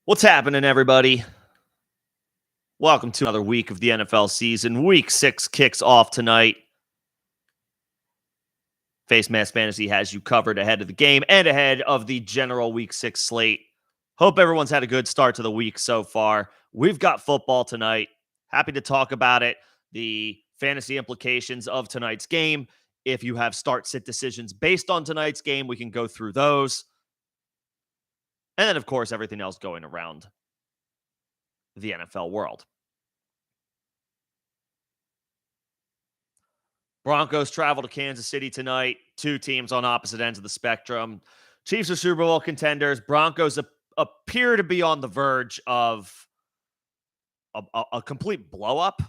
What's happening, everybody? Welcome to another week of the NFL season. Week 6 kicks off tonight. Facemask Fantasy has you covered ahead of the game and ahead of the general Week 6 slate. Hope everyone's had a good start to the week so far. We've got football tonight. Happy to talk about it. The fantasy implications of tonight's game. If you have start-sit decisions based on tonight's game, we can go through those. And then, of course, everything else going around the NFL world. Broncos travel to Kansas City tonight. Two teams on opposite ends of the spectrum. Chiefs are Super Bowl contenders. Broncos appear to be on the verge of a complete blow up.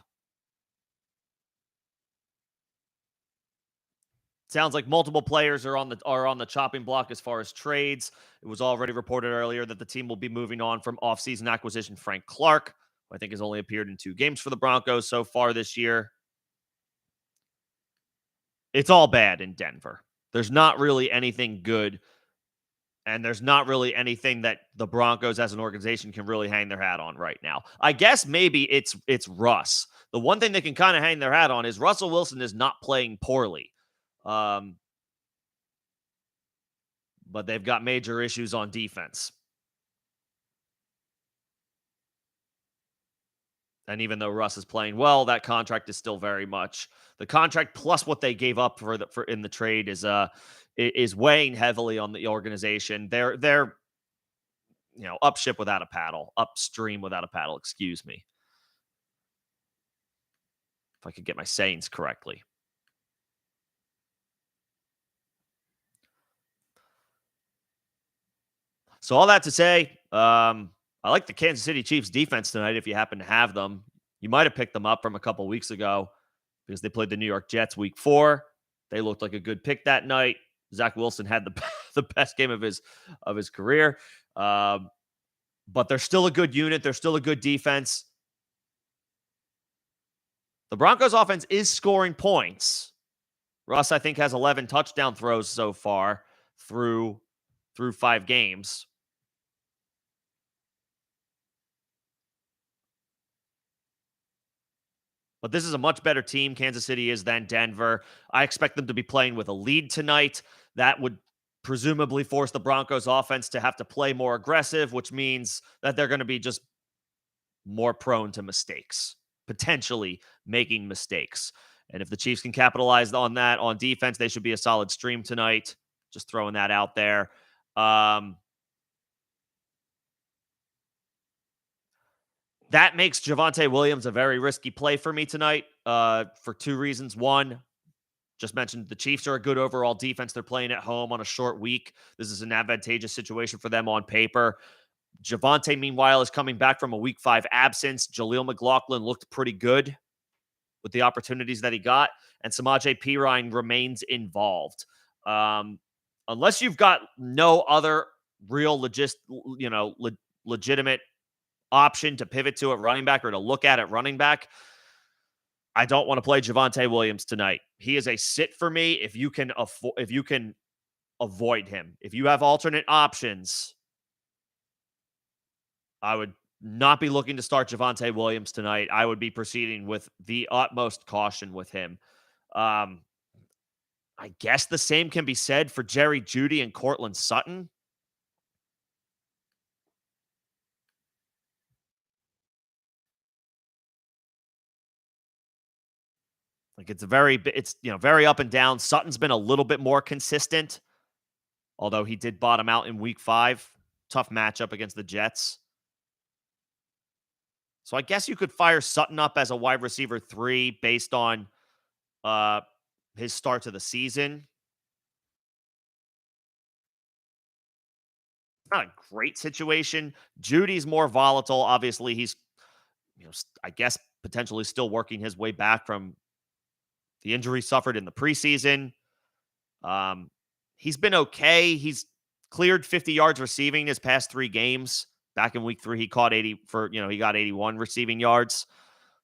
Sounds like multiple players are on the chopping block as far as trades. It was already reported earlier that the team will be moving on from offseason acquisition Frank Clark, who I think has only appeared in 2 games for the Broncos so far this year. It's all bad in Denver. There's not really anything good, and there's not really anything that the Broncos as an organization can really hang their hat on right now. I guess maybe it's Russ. The one thing they can kind of hang their hat on is Russell Wilson is not playing poorly. Um, but they've got major issues on defense. And even though Russ is playing well, that contract is still very much the contract plus what they gave up for in the trade is weighing heavily on the organization. They're upship without a paddle, upstream without a paddle, excuse me. If I could get my sayings correctly. So all that to say, I like the Kansas City Chiefs defense tonight. If you happen to have them, you might have picked them up from a couple weeks ago because they played the New York Jets week 4. They looked like a good pick that night. Zach Wilson had the best game of his career. But they're still a good unit. They're still a good defense. The Broncos offense is scoring points. Russ, I think, has 11 touchdown throws so far through 5 games. But this is a much better team, Kansas City is, than Denver. I expect them to be playing with a lead tonight. That would presumably force the Broncos offense to have to play more aggressive, which means that they're going to be just more prone to mistakes, potentially making mistakes. And if the Chiefs can capitalize on that on defense, they should be a solid stream tonight. Just throwing that out there. That makes Javonte Williams a very risky play for me tonight for 2 reasons. One, just mentioned the Chiefs are a good overall defense. They're playing at home on a short week. This is an advantageous situation for them on paper. Javonte, meanwhile, is coming back from a week 5 absence. Jaleel McLaughlin looked pretty good with the opportunities that he got, and Samaje Perine remains involved. Unless you've got no other real legitimate option to pivot to at running back or to look at running back, I don't want to play Javonte Williams tonight. He is a sit for me if you can avoid him. If you have alternate options, I would not be looking to start Javonte Williams tonight. I would be proceeding with the utmost caution with him. I guess the same can be said for Jerry Jeudy and Cortland Sutton. Like it's very up and down. Sutton's been a little bit more consistent, although he did bottom out in week 5. Tough matchup against the Jets. So I guess you could fire Sutton up as a wide receiver 3 based on his start to the season. Not a great situation. Judy's more volatile. Obviously, he's I guess potentially still working his way back from the injury suffered in the preseason. He's been okay. He's cleared 50 yards receiving his past 3 games. Back in week 3, he caught 80 for, he got 81 receiving yards.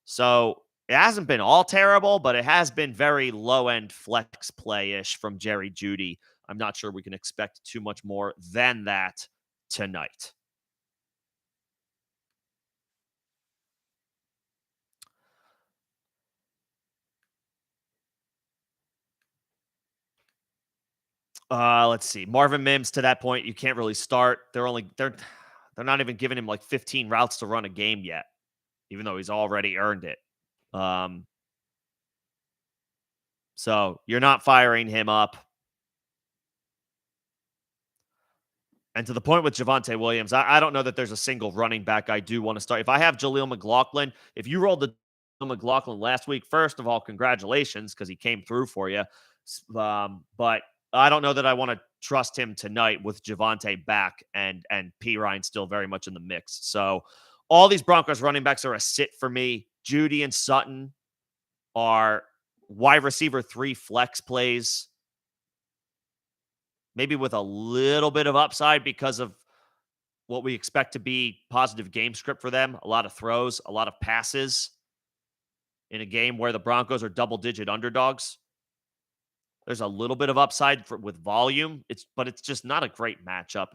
So it hasn't been all terrible, but it has been very low-end flex play-ish from Jerry Jeudy. I'm not sure we can expect too much more than that tonight. Let's see. Marvin Mims to that point, you can't really start. They're not even giving him like 15 routes to run a game yet, even though he's already earned it. Um, so you're not firing him up. And to the point with Javonte Williams, I don't know that there's a single running back I do want to start. If I have Jaleel McLaughlin, if you rolled the McLaughlin last week, first of all, congratulations because he came through for you. But I don't know that I want to trust him tonight with Javonte back and P Ryan still very much in the mix. So all these Broncos running backs are a sit for me. Judy and Sutton are wide receiver 3 flex plays, maybe with a little bit of upside because of what we expect to be positive game script for them. A lot of throws, a lot of passes in a game where the Broncos are double-digit underdogs. There's a little bit of upside with volume. But it's just not a great matchup.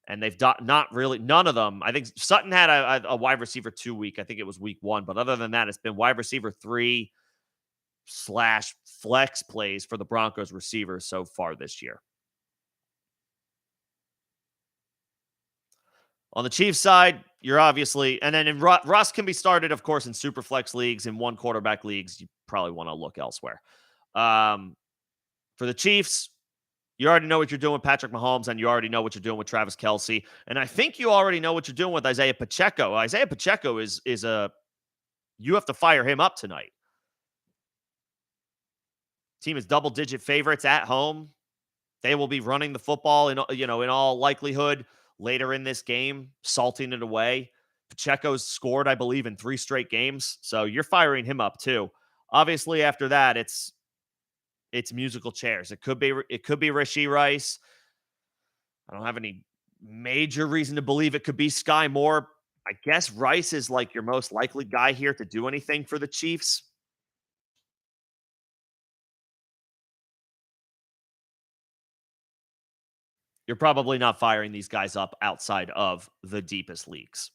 And they've not really none of them. I think Sutton had a wide receiver 2 week. I think it was week 1. But other than that, it's been wide receiver 3 slash flex plays for the Broncos receivers so far this year. On the Chiefs side, you're obviously, and then Russ can be started, of course, in super flex leagues, in one quarterback leagues. You probably want to look elsewhere. Um, for the Chiefs, you already know what you're doing with Patrick Mahomes, and you already know what you're doing with Travis Kelce, and I think you already know what you're doing with Isaiah Pacheco. Isaiah Pacheco is a you have to fire him up tonight. Team is double digit favorites at home. They will be running the football in all likelihood later in this game, salting it away. Pacheco's scored, I believe, in 3 straight games, so you're firing him up too. Obviously, after that, it's musical chairs. It could be Rashee Rice. I don't have any major reason to believe it could be Sky Moore. I guess Rice is like your most likely guy here to do anything for the Chiefs. You're probably not firing these guys up outside of the deepest leagues.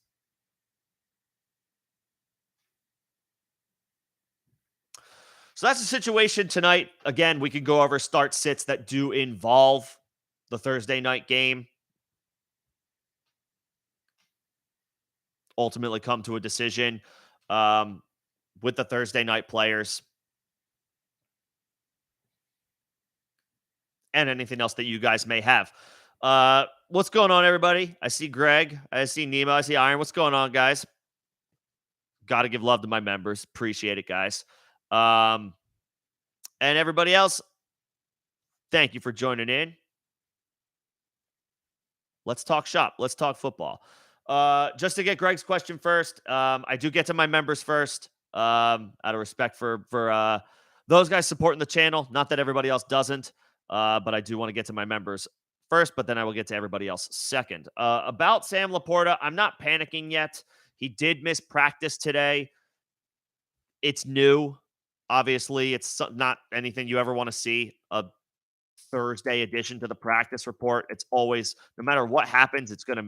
So that's the situation tonight. Again, we can go over start sits that do involve the Thursday night game. Ultimately come to a decision um, with the Thursday night players and anything else that you guys may have. What's going on, everybody? I see Greg. I see Nemo. I see Iron. What's going on, guys? Got to give love to my members. Appreciate it, guys. Um, and everybody else, thank you for joining in. Let's talk shop. Let's talk football. Just to get Greg's question first, I do get to my members first, out of respect for those guys supporting the channel. Not that everybody else doesn't, but I do want to get to my members first. But then I will get to everybody else second. About Sam Laporta, I'm not panicking yet. He did miss practice today. It's new. Obviously, it's not anything you ever want to see. A Thursday addition to the practice report. It's always, no matter what happens, it's gonna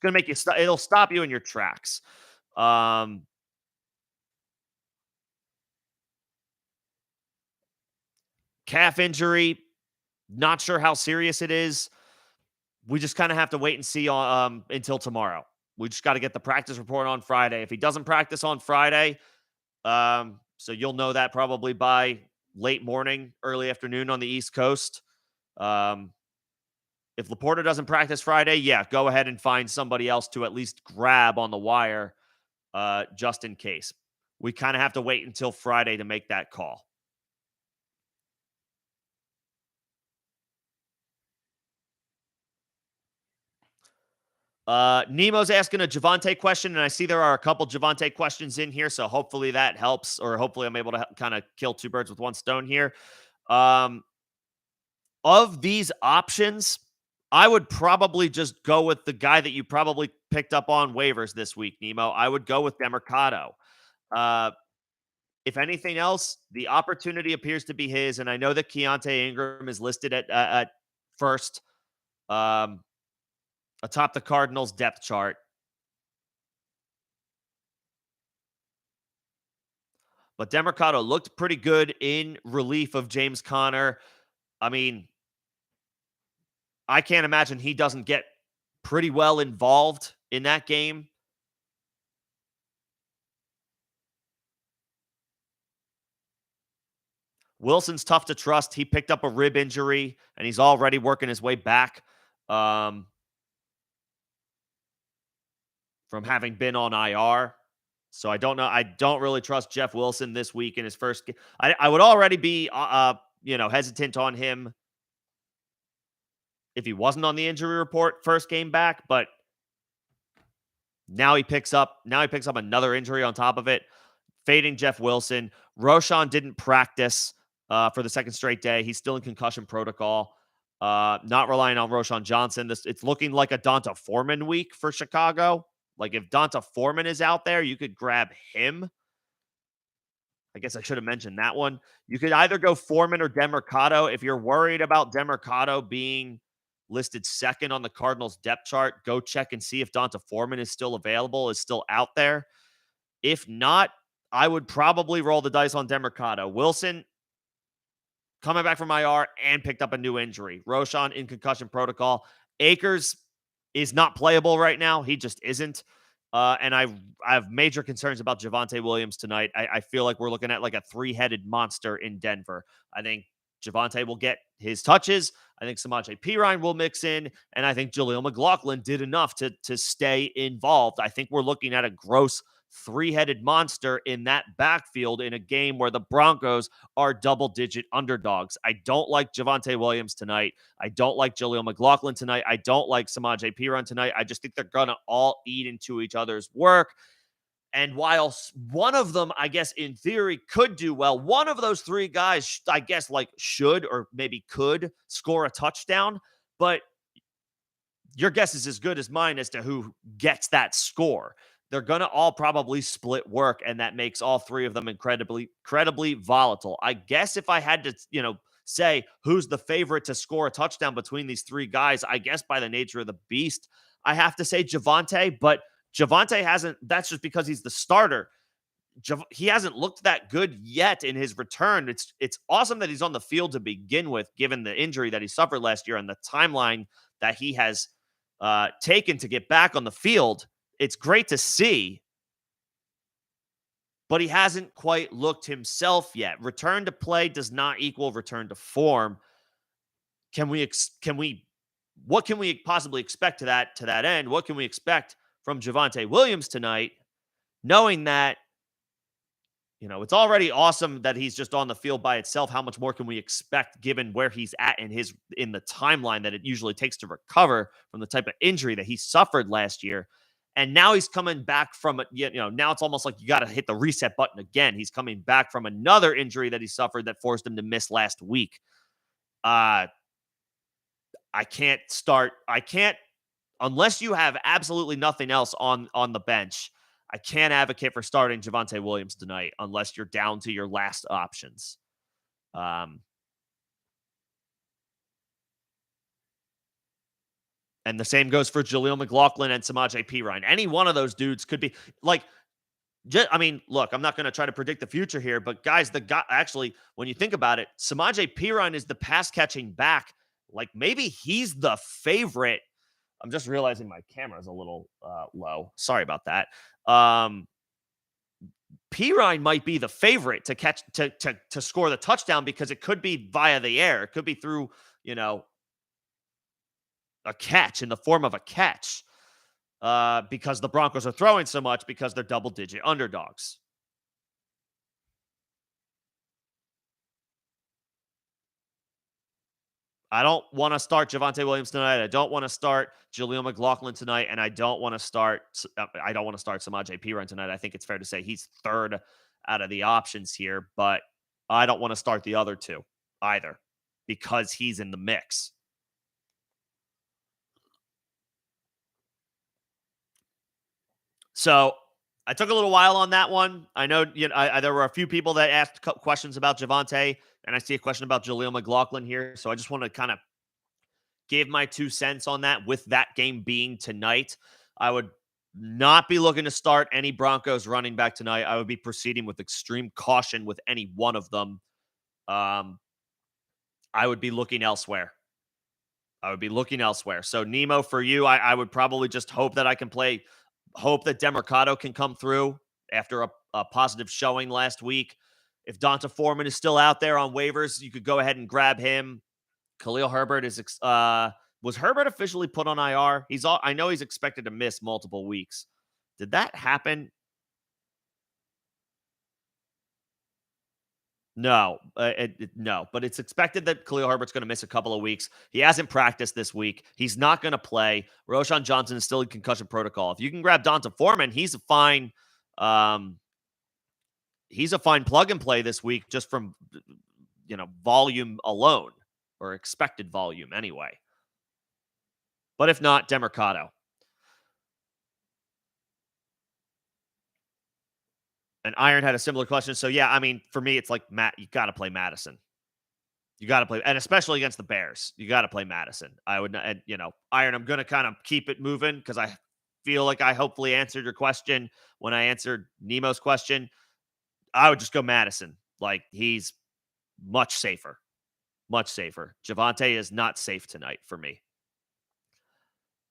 make you. It'll stop you in your tracks. Um, Calf injury. Not sure how serious it is. We just kind of have to wait and see until tomorrow. We just got to get the practice report on Friday. If he doesn't practice on Friday, so you'll know that probably by late morning, early afternoon on the East Coast. Um, If Laporta doesn't practice Friday, yeah, go ahead and find somebody else to at least grab on the wire, just in case. We kind of have to wait until Friday to make that call. Nemo's asking a Javante question, and I see there are a couple Javante questions in here, so hopefully that helps, or hopefully I'm able to kind of kill 2 birds with 1 stone here. Um, of these options, I would probably just go with the guy that you probably picked up on waivers this week, Nemo. I would go with Demercado. Uh, if anything else, the opportunity appears to be his, and I know that Keontae Ingram is listed at first, um, atop the Cardinals depth chart. But Demercado looked pretty good in relief of James Conner. I mean, I can't imagine he doesn't get pretty well involved in that game. Wilson's tough to trust. He picked up a rib injury and he's already working his way back um, from having been on IR. So I don't know. I don't really trust Jeff Wilson this week in his first game. I would already be, hesitant on him if he wasn't on the injury report first game back, but now he picks up another injury on top of it. Fading Jeff Wilson. Roshan didn't practice for the second straight day. He's still in concussion protocol. Not relying on Roshan Johnson. It's looking like a Donta Foreman week for Chicago. Like if Donta Foreman is out there, you could grab him. I guess I should have mentioned that one. You could either go Foreman or Demercado. If you're worried about Demercado being listed second on the Cardinals depth chart, go check and see if Donta Foreman is still available, is still out there. If not, I would probably roll the dice on Demercado. Wilson coming back from IR and picked up a new injury. Roshan in concussion protocol. Akers is not playable right now. He just isn't. And I have major concerns about Javonte Williams tonight. I feel like we're looking at like a three-headed monster in Denver. I think Javonte will get his touches. I think Samaje Perine will mix in. And I think Jaleel McLaughlin did enough to stay involved. I think we're looking at a gross three-headed monster in that backfield in a game where the Broncos are double-digit underdogs. I don't like Javonte Williams tonight. I don't like Jaleel McLaughlin tonight. I don't like Samaje Perine tonight. I just think they're going to all eat into each other's work. And while one of them, I guess, in theory, could do well, one of those three guys, I guess, like should or maybe could score a touchdown. But your guess is as good as mine as to who gets that score. They're going to all probably split work, and that makes all three of them incredibly volatile. I guess if I had to, say who's the favorite to score a touchdown between these three guys, I guess by the nature of the beast, I have to say Javonte, but Javonte hasn't. That's just because he's the starter. He hasn't looked that good yet in his return. It's awesome that he's on the field to begin with, given the injury that he suffered last year and the timeline that he has taken to get back on the field. It's great to see, but he hasn't quite looked himself yet. Return to play does not equal return to form. What can we possibly expect to that end? What can we expect from Javonte Williams tonight, knowing that, it's already awesome that he's just on the field by itself. How much more can we expect given where he's at in the timeline that it usually takes to recover from the type of injury that he suffered last year? And now he's coming back from it. Now it's almost like you got to hit the reset button again. He's coming back from another injury that he suffered that forced him to miss last week. I can't unless you have absolutely nothing else on the bench. I can't advocate for starting Javonte Williams tonight unless you're down to your last options. And the same goes for Jaleel McLaughlin and Samaje Perine. Any one of those dudes could be like, look, I'm not going to try to predict the future here, but guys, actually, when you think about it, Samaje Perine is the pass catching back. Like maybe he's the favorite. I'm just realizing my camera is a little low. Sorry about that. Perine might be the favorite to catch to score the touchdown because it could be via the air. It could be through, a catch in the form of a catch because the Broncos are throwing so much because they're double-digit underdogs. I don't want to start Javonte Williams tonight. I don't want to start Jaleel McLaughlin tonight, and I don't want to start Samaje Perine tonight. I think it's fair to say he's third out of the options here, but I don't want to start the other two either because he's in the mix. So I took a little while on that one. I know there were a few people that asked questions about Javonte, and I see a question about Jaleel McLaughlin here. So I just want to kind of give my 2 cents on that with that game being tonight. I would not be looking to start any Broncos running back tonight. I would be proceeding with extreme caution with any one of them. I would be looking elsewhere. I would be looking elsewhere. So Nemo for you, I would probably just hope that I can play, hope that Demercado can come through after a positive showing last week. If Donta Foreman is still out there on waivers, you could go ahead and grab him. Khalil Herbert is was Herbert officially put on IR? I know he's expected to miss multiple weeks. Did that happen? No, no, but it's expected that Khalil Herbert's going to miss a couple of weeks. He hasn't practiced this week. He's not going to play. Roshan Johnson is still in concussion protocol. If you can grab Donta Foreman, um, he's a fine plug and play this week just from volume alone, or expected volume anyway. But if not, Demercado. And Iron had a similar question. So yeah, I mean, for me, it's like Matt, you got to play Madison. You got to play, and especially against the Bears, you got to play Madison. I would, and Iron, I'm going to kind of keep it moving because I feel like I hopefully answered your question when I answered Nemo's question. I would just go Madison. Like, he's much safer, much safer. Javonte is not safe tonight for me.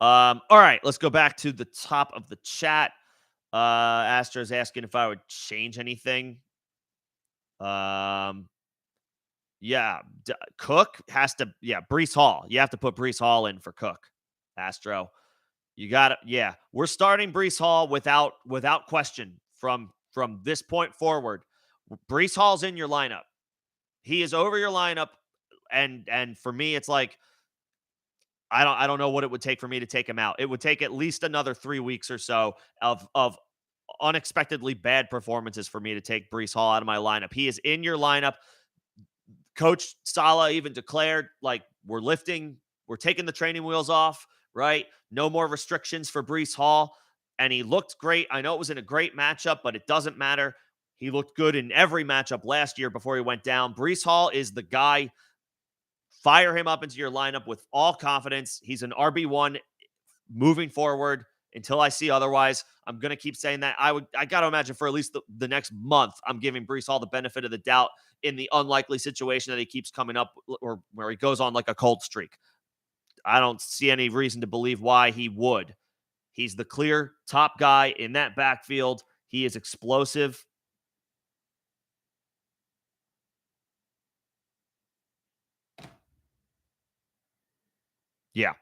All right, let's go back to the top of the chat. Astro's asking if I would change anything. Yeah, Cook has to. Yeah, Brees Hall. You have to put Brees Hall in for Cook. Astro, you got it. Yeah, we're starting Brees Hall without question from this point forward. Brees Hall's in your lineup. He is over your lineup, and for me, it's like I don't know what it would take for me to take him out. It would take at least another 3 weeks or so of unexpectedly bad performances for me to take Brees Hall out of my lineup. He is in your lineup. Coach Saleh even declared, like, we're taking the training wheels off, right? No more restrictions for Brees Hall. And he looked great. I know it was in a great matchup, but it doesn't matter. He looked good in every matchup last year before he went down. Brees Hall is the guy. Fire him up into your lineup with all confidence. He's an RB1 moving forward until I see otherwise. I'm going to keep saying that. I got to imagine for at least the next month, I'm giving Brees Hall the benefit of the doubt in the unlikely situation that he keeps coming up, or where he goes on like a cold streak. I don't see any reason to believe why he would. He's the clear top guy in that backfield. He is explosive. Yeah.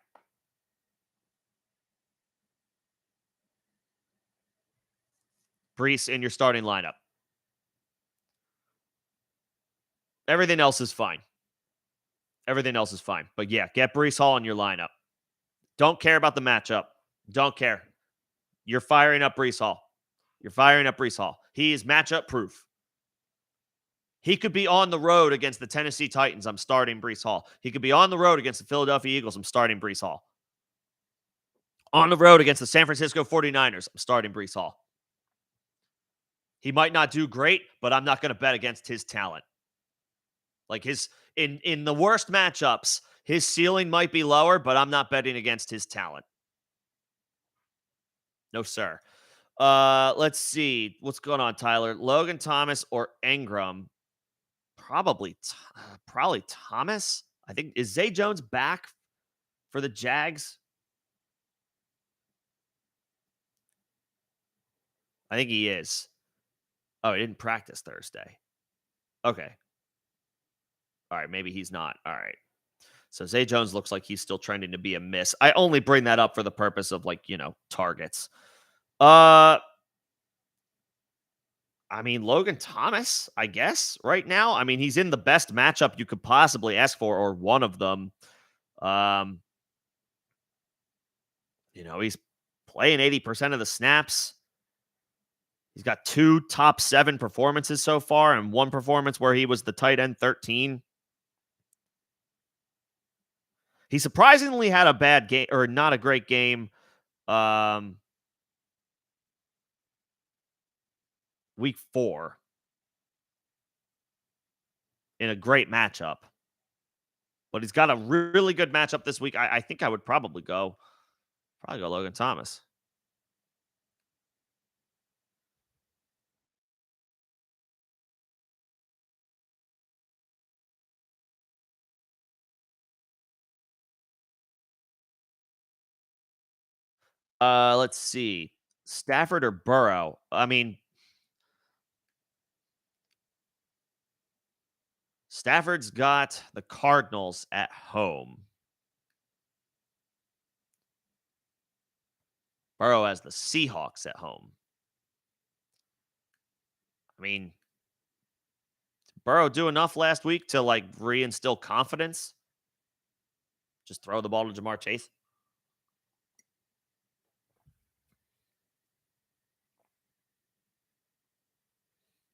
Brees in your starting lineup. Everything else is fine. Everything else is fine. But yeah, get Brees Hall in your lineup. Don't care about the matchup. Don't care. You're firing up Brees Hall. You're firing up Brees Hall. He is matchup proof. He could be on the road against the Tennessee Titans. I'm starting Brees Hall. He could be on the road against the Philadelphia Eagles. I'm starting Brees Hall. On the road against the San Francisco 49ers. I'm starting Brees Hall. He might not do great, but I'm not going to bet against his talent. Like, in the worst matchups, his ceiling might be lower, but I'm not betting against his talent. No, sir. Let's see. What's going on, Tyler? Logan Thomas or Ingram? Probably Thomas. I think, is Zay Jones back for the Jags? I think he is. Oh, he didn't practice Thursday. Okay. All right, maybe he's not. All right. So Zay Jones looks like he's still trending to be a miss. I only bring that up for the purpose of, like, targets. I mean, Logan Thomas, I guess, right now. I mean, he's in the best matchup you could possibly ask for, or one of them. He's playing 80% of the snaps. He's got 2 top 7 performances so far, and 1 performance where he was the tight end 13. He surprisingly had a bad game, or not a great game. Week 4 in a great matchup. But he's got a really good matchup this week. I think I would probably go Logan Thomas. Let's see. Stafford or Burrow? I mean, Stafford's got the Cardinals at home. Burrow has the Seahawks at home. I mean, did Burrow do enough last week to like reinstill confidence? Just throw the ball to Jamar Chase.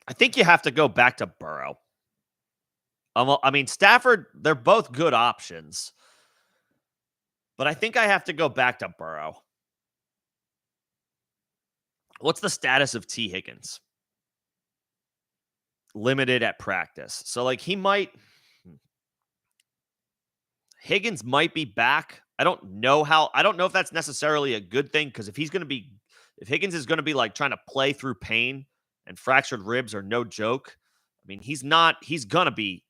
I think you have to go back to Burrow. I mean, Stafford, they're both good options, but I think I have to go back to Burrow. What's the status of T. Higgins? Limited at practice. So, like, Higgins might be back. I don't know if that's necessarily a good thing because if Higgins is going to be like trying to play through pain and fractured ribs are no joke. I mean, he's going to be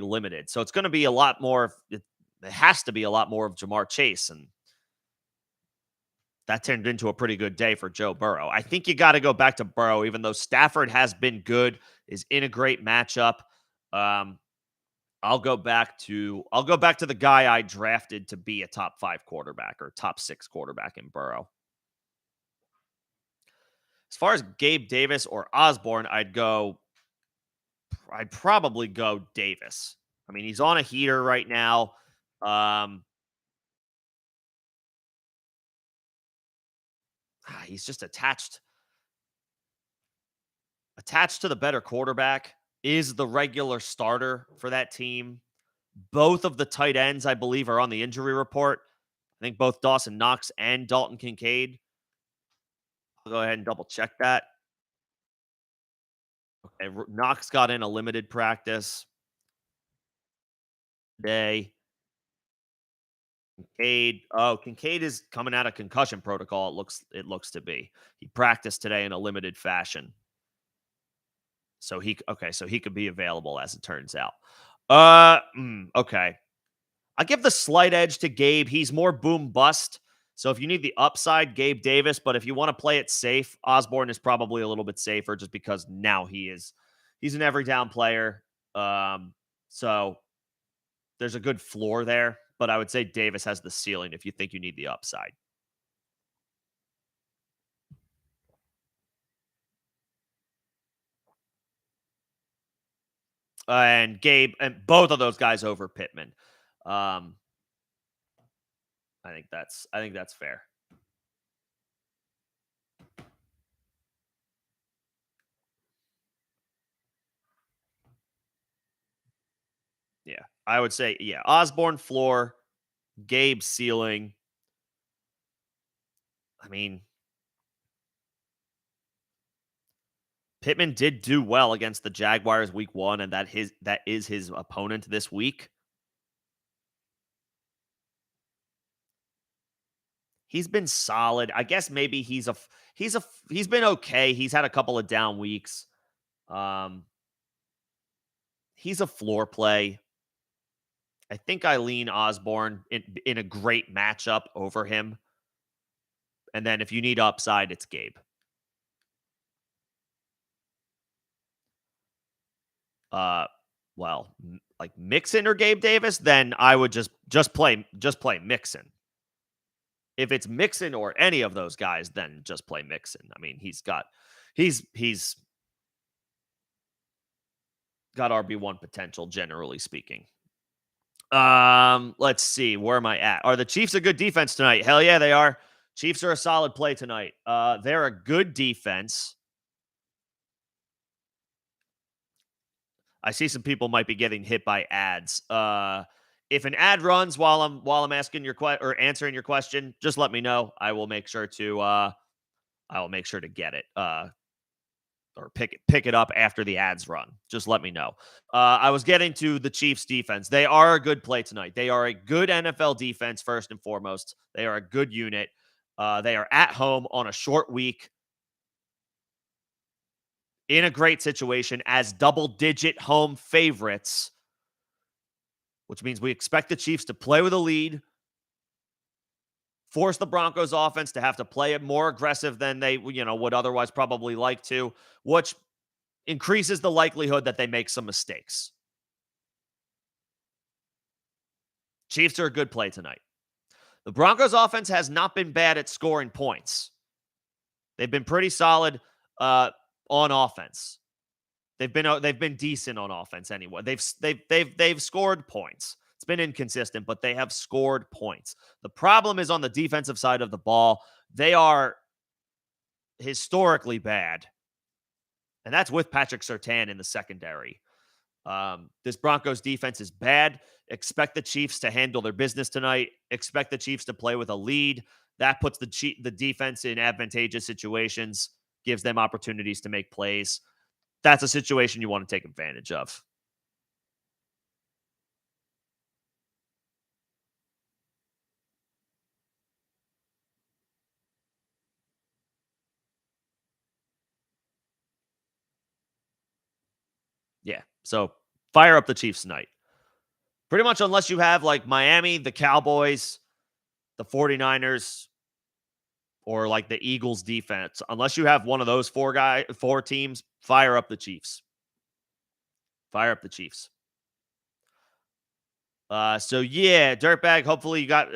limited. So it's going to be a lot more. It has to be a lot more of Jamar Chase. And that turned into a pretty good day for Joe Burrow. I think you got to go back to Burrow, even though Stafford has been good, is in a great matchup. Um, I'll go back to the guy I drafted to be a top 5 quarterback or top 6 quarterback in Burrow. As far as Gabe Davis or Osborne, I'd probably go Davis. I mean, he's on a heater right now. He's just attached to the better quarterback, is the regular starter for that team. Both of the tight ends, I believe, are on the injury report. I think both Dawson Knox and Dalton Kincaid. I'll go ahead and double check that. Okay, Knox got in a limited practice today. Kincaid is coming out of concussion protocol. It looks to be. He practiced today in a limited fashion. So he could be available as it turns out. Okay. I give the slight edge to Gabe. He's more boom bust. So if you need the upside, Gabe Davis, but if you want to play it safe, Osborne is probably a little bit safer just because now he's an every down player. So there's a good floor there, but I would say Davis has the ceiling if you think you need the upside. And Gabe and both of those guys over Pittman. Um, I think that's fair. Yeah. I would say, yeah, Osborne floor, Gabe ceiling. I mean, Pittman did do well against the Jaguars week 1, and that is his opponent this week. He's been solid. I guess maybe he's been okay. He's had a couple of down weeks. He's a floor play. I think I lean Osborne in a great matchup over him. And then if you need upside, it's Gabe. Well, like Mixon or Gabe Davis, then I would just play Mixon. If it's Mixon or any of those guys, then just play Mixon. I mean, he's got RB1 potential, generally speaking. Let's see. Where am I at? Are the Chiefs a good defense tonight? Hell yeah, they are. Chiefs are a solid play tonight. They're a good defense. I see some people might be getting hit by ads. If an ad runs while I'm asking your or answering your question, just let me know. I will make sure to get it. Or pick it up after the ads run. Just let me know. I was getting to the Chiefs defense. They are a good play tonight. They are a good NFL defense, first and foremost. They are a good unit. They are at home on a short week in a great situation as double-digit home favorites, which means we expect the Chiefs to play with a lead force the Broncos offense to have to play it more aggressive than they, would otherwise probably like to, which increases the likelihood that they make some mistakes. Chiefs are a good play tonight. The Broncos offense has not been bad at scoring points. They've been pretty solid on offense. They've been decent on offense anyway. They've scored points. It's been inconsistent, but they have scored points. The problem is on the defensive side of the ball. They are historically bad, and that's with Patrick Surtain in the secondary. This Broncos defense is bad. Expect the Chiefs to handle their business tonight. Expect the Chiefs to play with a lead. That puts the defense in advantageous situations, gives them opportunities to make plays. That's a situation you want to take advantage of. Yeah. So fire up the Chiefs tonight. Pretty much unless you have like Miami, the Cowboys, the 49ers, or like the Eagles defense. Unless you have one of those four teams, fire up the Chiefs. Fire up the Chiefs. So yeah, dirtbag. Hopefully you got.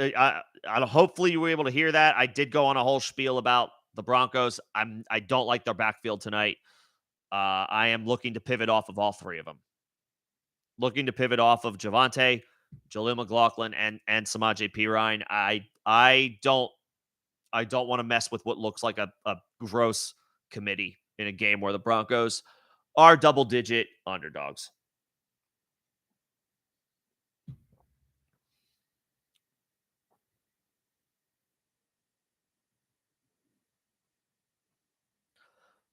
Hopefully you were able to hear that. I did go on a whole spiel about the Broncos. I don't like their backfield tonight. I am looking to pivot off of all three of them. Looking to pivot off of Javonte, Jaleel McLaughlin, and Samaje Perine. I don't want to mess with what looks like a gross committee in a game where the Broncos are double-digit underdogs.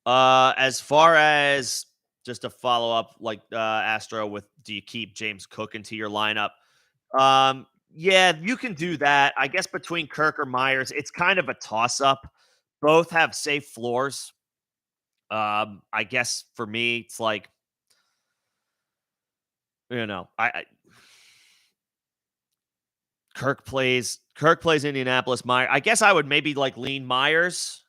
As far as just to follow up, like Astro with, do you keep James Cook into your lineup? Yeah, you can do that. I guess between Kirk or Myers, it's kind of a toss-up. Both have safe floors. I guess for me, it's like, I Kirk plays Indianapolis. I guess I would maybe like lean Myers.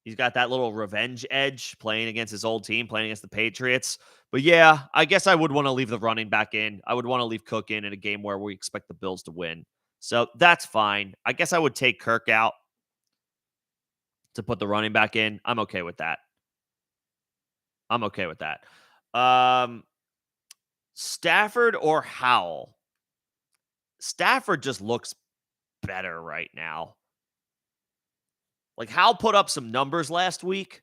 He's got that little revenge edge playing against his old team, playing against the Patriots. But yeah, I guess I would want to leave the running back in. I would want to leave Cook in a game where we expect the Bills to win. So that's fine. I guess I would take Kirk out to put the running back in. I'm okay with that. I'm okay with that. Um, Stafford or Howell? Stafford just looks better right now. Like Howell put up some numbers last week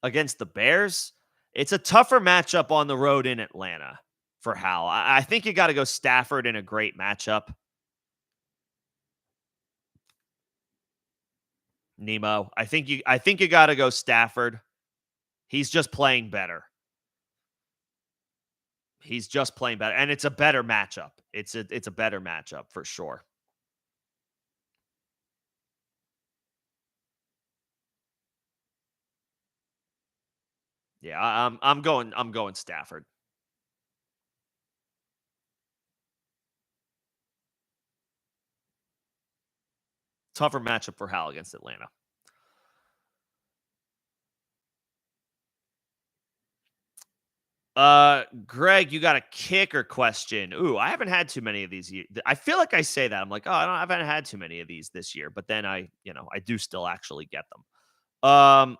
against the Bears. It's a tougher matchup on the road in Atlanta for Howell. I think you got to go Stafford in a great matchup. Nemo. I think you got to go Stafford. He's just playing better. He's just playing better, and it's a better matchup. It's a better matchup for sure. Yeah, I'm going Stafford. Tougher matchup for Hal against Atlanta. Greg, you got a kicker question. Ooh, I haven't had too many of these. I feel like I say that. I'm like, oh, I haven't had too many of these this year. But then I do still actually get them.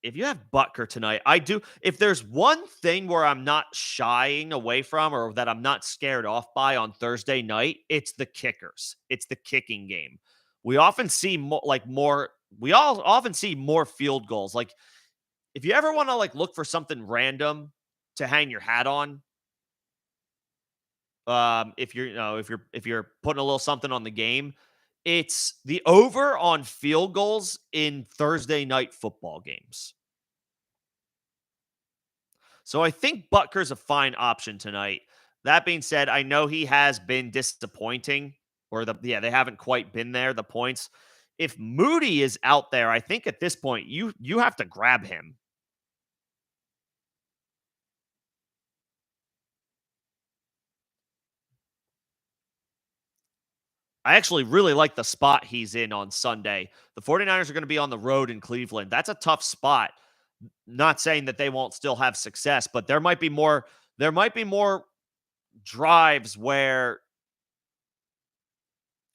If you have Butker tonight, I do. If there's one thing where I'm not shying away from or that I'm not scared off by on Thursday night, it's the kickers. It's the kicking game. We often see more. We all often see more field goals. Like if you ever want to like look for something random to hang your hat on, if you're if you're putting a little something on the game, it's the over on field goals in Thursday night football games. So I think Butker's a fine option tonight. That being said, I know he has been disappointing, or they haven't quite been there. The points. If Moody is out there, I think at this point you have to grab him. I actually really like the spot he's in on Sunday. The 49ers are going to be on the road in Cleveland. That's a tough spot. Not saying that they won't still have success, but there might be more drives where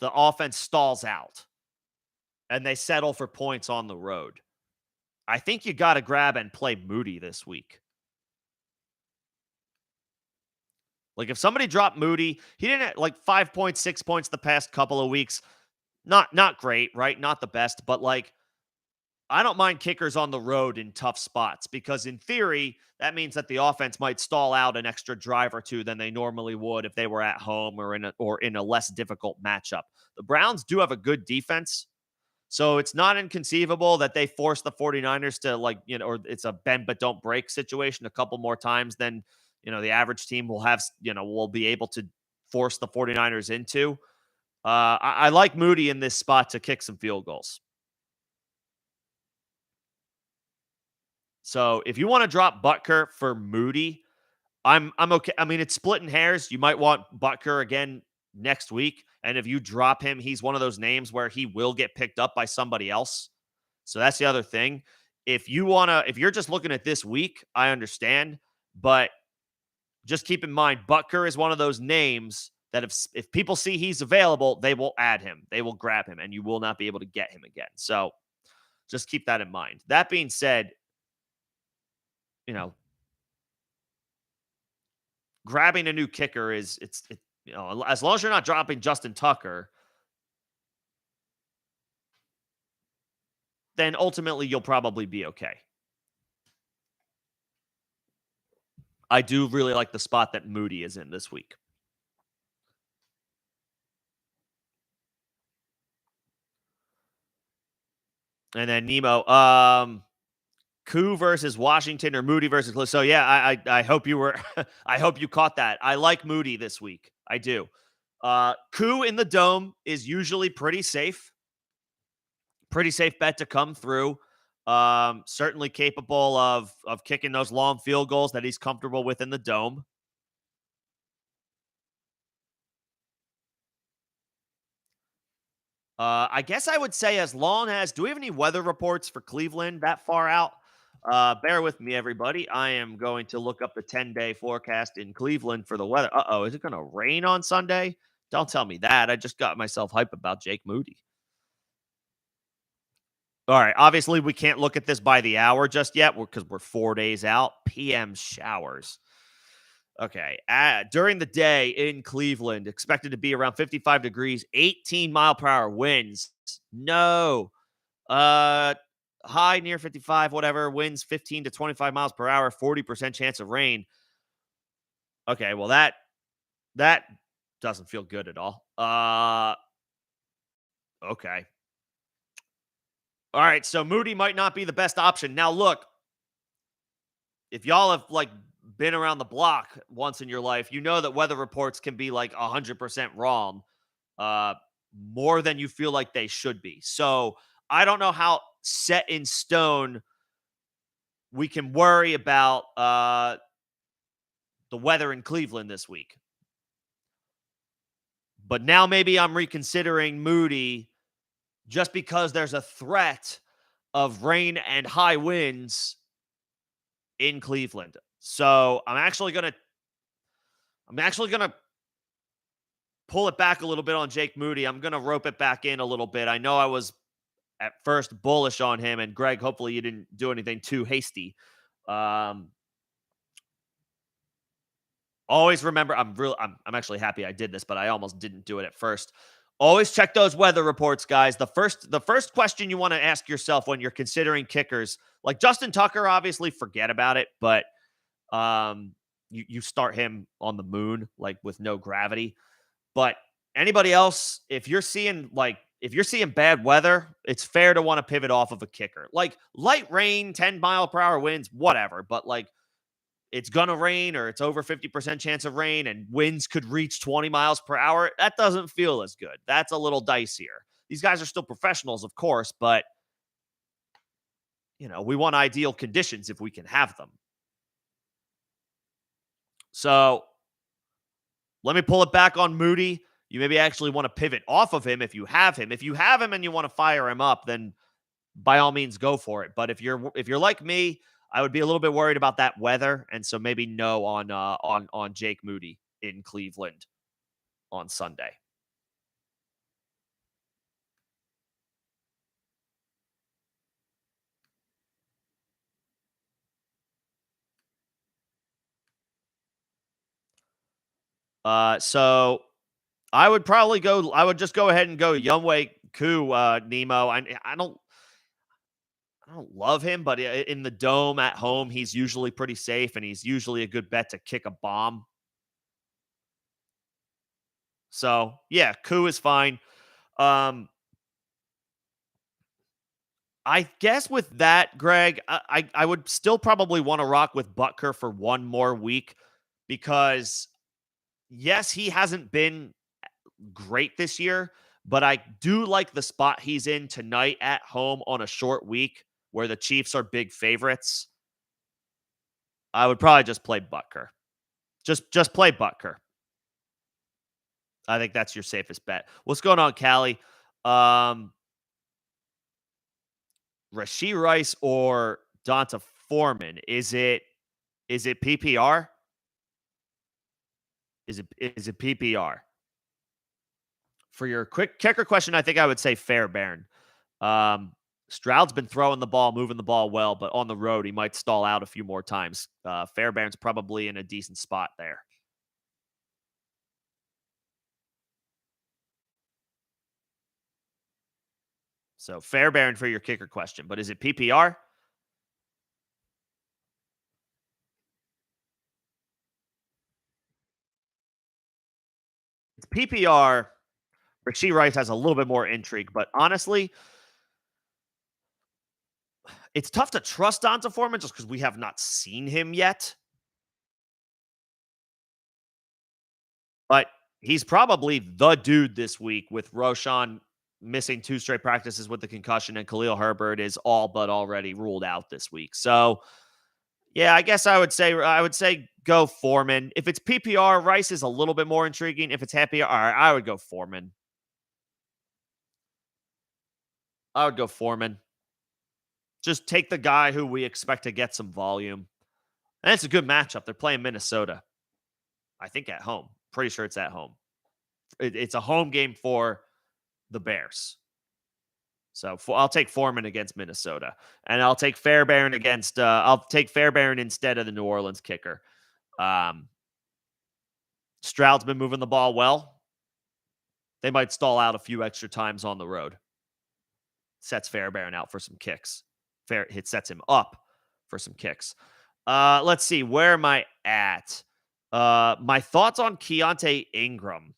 the offense stalls out and they settle for points on the road. I think you got to grab and play Moody this week. Like if somebody dropped Moody, he didn't have like 5 points, 6 points the past couple of weeks. Not great, right? Not the best, but like I don't mind kickers on the road in tough spots because in theory, that means that the offense might stall out an extra drive or two than they normally would if they were at home or in a less difficult matchup. The Browns do have a good defense, so it's not inconceivable that they force the 49ers to or it's a bend but don't break situation a couple more times than, the average team will be able to force the 49ers into. I like Moody in this spot to kick some field goals. So if you want to drop Butker for Moody, I'm okay. I mean, it's splitting hairs. You might want Butker again next week, and if you drop him, he's one of those names where he will get picked up by somebody else. So that's the other thing. If you're just looking at this week, I understand, but just keep in mind Butker is one of those names that if people see he's available, they will add him, they will grab him, and you will not be able to get him again. So just keep that in mind. That being said, you know, grabbing a new kicker as long as you're not dropping Justin Tucker, then ultimately you'll probably be okay. I do really like the spot that Moody is in this week. And then Nemo, Koo versus Washington or Moody versus. So yeah, I hope you were I hope you caught that. I like Moody this week. I do. Koo in the dome is usually pretty safe. Pretty safe bet to come through. Certainly capable of kicking those long field goals that he's comfortable with in the dome. I guess I would say as long as do we have any weather reports for Cleveland that far out? Bear with me, everybody. I am going to look up the 10-day forecast in Cleveland for the weather. Uh-oh, is it going to rain on Sunday? Don't tell me that. I just got myself hype about Jake Moody. All right. Obviously, we can't look at this by the hour just yet because we're 4 days out. PM showers. Okay. During the day in Cleveland, expected to be around 55 degrees, 18-mile-per-hour winds. No. High near 55, whatever. Winds 15 to 25 miles per hour, 40% chance of rain. Okay. Well, that doesn't feel good at all. Okay. All right, so Moody might not be the best option. Now, look, if y'all have been around the block once in your life, you know that weather reports can be 100% wrong, more than you feel like they should be. So I don't know how set in stone we can worry about the weather in Cleveland this week. But now maybe I'm reconsidering Moody just because there's a threat of rain and high winds in Cleveland. So I'm actually gonna pull it back a little bit on Jake Moody. I'm gonna rope it back in a little bit. I know I was at first bullish on him, and Greg, hopefully you didn't do anything too hasty. Always remember, I'm actually happy I did this, but I almost didn't do it at first. Always check those weather reports, guys. The first question you want to ask yourself when you're considering kickers, like Justin Tucker, obviously forget about it, but you start him on the moon, with no gravity. But anybody else, if you're seeing bad weather, it's fair to want to pivot off of a kicker. Like light rain, 10-mile-per-hour winds, whatever. But it's going to rain or it's over 50% chance of rain and winds could reach 20 miles per hour. That doesn't feel as good. That's a little dicier. These guys are still professionals, of course, but we want ideal conditions if we can have them. So let me pull it back on Moody. you maybe actually want to pivot off of him if you have him. If you have him and you want to fire him up, then by all means go for it. But if you're like me, I would be a little bit worried about that weather, and so maybe no on Jake Moody in Cleveland on Sunday. So I would probably go. I would just go ahead and go Younghoe Koo, Nemo. I don't love him, but in the dome at home, he's usually pretty safe, and he's usually a good bet to kick a bomb. So yeah, Koo is fine. Um, I guess with that, Greg, I would still probably want to rock with Butker for one more week because yes, he hasn't been great this year, but I do like the spot he's in tonight at home on a short week where the Chiefs are big favorites. I would probably just play Butker. Just play Butker. I think that's your safest bet. What's going on, Callie? Um, Rashee Rice or Donta Foreman? Is it PPR? Is it PPR? For your quick kicker question, I think I would say Fairbairn. Stroud's been throwing the ball, moving the ball well, but on the road, he might stall out a few more times. Fairbairn's probably in a decent spot there. So Fairbairn for your kicker question, but is it PPR? It's PPR. Rashee Rice has a little bit more intrigue, but honestly, it's tough to trust Donta Foreman just because we have not seen him yet. But he's probably the dude this week with Roshan missing 2 straight practices with the concussion, and Khalil Herbert is all but already ruled out this week. So, yeah, I guess I would say go Foreman. If it's PPR, Rice is a little bit more intriguing. If it's happy, all right, I would go Foreman. I would go Foreman. Just take the guy who we expect to get some volume. And it's a good matchup. They're playing Minnesota. I think at home. Pretty sure it's at home. It's a home game for the Bears. So I'll take Foreman against Minnesota, and I'll take Fairbairn against. I'll take Fairbairn instead of the New Orleans kicker. Um, Stroud's been moving the ball well. They might stall out a few extra times on the road. Sets Fairbairn out for some kicks. It sets him up for some kicks. Let's see. Where am I at? My thoughts on Keontae Ingram.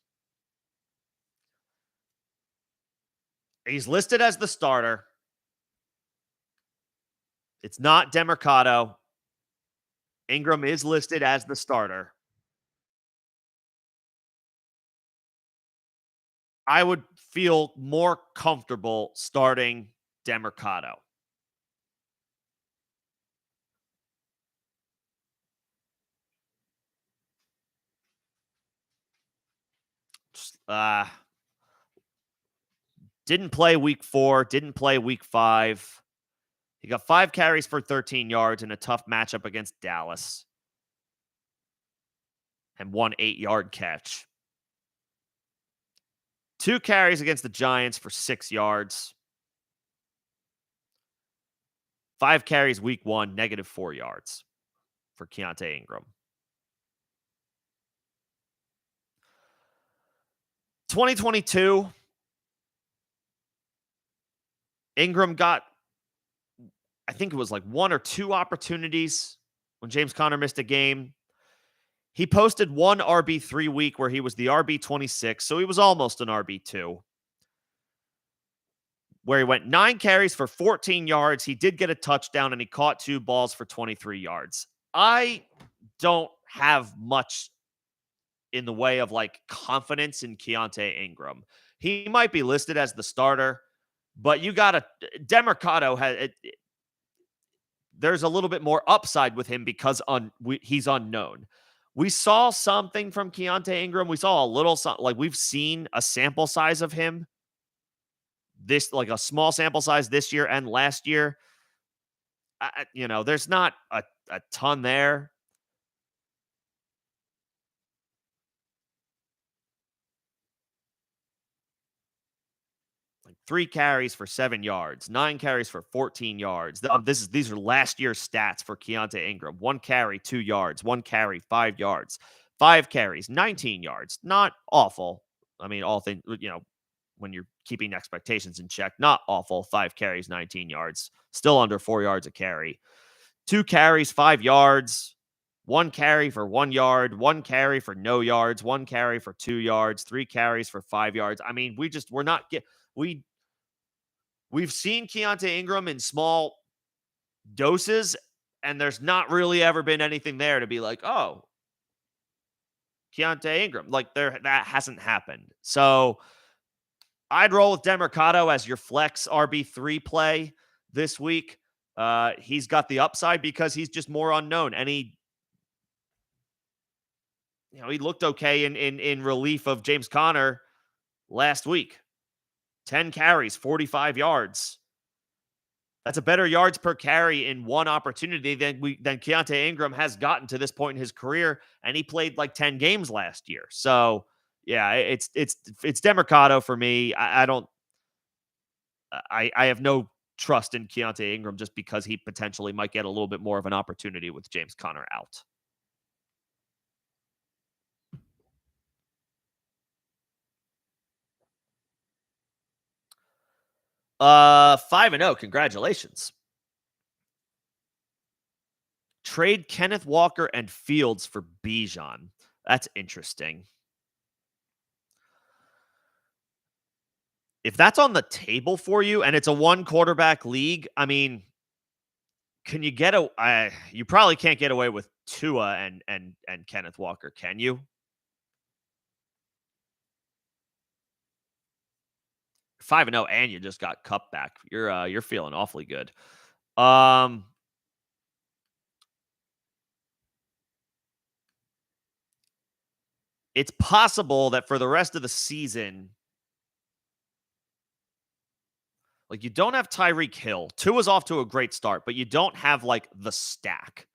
He's listed as the starter. It's not Demercado. Ingram is listed as the starter. I would feel more comfortable starting Demercado. Uh, didn't play week 4, didn't play week 5. He got 5 carries for 13 yards in a tough matchup against Dallas and 1 8-yard catch. 2 carries against the Giants for 6 yards. 5 carries week 1, -4 yards for Keontae Ingram. 2022, Ingram got, I think it was like 1 or 2 opportunities when James Conner missed a game. He posted 1 RB3 week where he was the RB26, so he was almost an RB2, where he went 9 carries for 14 yards. He did get a touchdown, and he caught 2 balls for 23 yards. I don't have much in the way of like confidence in Keontae Ingram. He might be listed as the starter, but you got to Demercado has there's a little bit more upside with him because he's unknown. We saw something from Keontae Ingram. We saw a little something. Like we've seen a sample size of him like a small sample size this year and last year. There's not a ton there. Like 3 carries for 7 yards, 9 carries for 14 yards. These are last year's stats for Keontae Ingram. 1 carry, 2 yards. 1 carry, 5 yards. 5 carries, 19 yards. Not awful. I mean, all things when you're keeping expectations in check, not awful. 5 carries, 19 yards. Still under 4 yards a carry. 2 carries, 5 yards. 1 carry for 1 yard. 1 carry for no yards. 1 carry for 2 yards. 3 carries for 5 yards. I mean, we're not get we we've seen Keontae Ingram in small doses, and there's not really ever been anything there to be like, oh, Keontae Ingram. Like that hasn't happened. So I'd roll with Demercado as your flex RB3 play this week. He's got the upside because he's just more unknown. And he looked okay in relief of James Conner last week. 10 carries, 45 yards. That's a better yards per carry in one opportunity than Keontae Ingram has gotten to this point in his career, and he played like 10 games last year. So yeah, it's Demercado for me. I have no trust in Keontae Ingram just because he potentially might get a little bit more of an opportunity with James Conner out. Uh, 5-0. Congratulations. Trade Kenneth Walker and Fields for Bijan. That's interesting. If that's on the table for you and it's a one quarterback league, I mean, can you you probably can't get away with Tua and Kenneth Walker, can you? 5-0 and you just got Cup back. You're feeling awfully good. It's possible that for the rest of the season, like you don't have Tyreek Hill. Tua's off to a great start, but you don't have like the stack.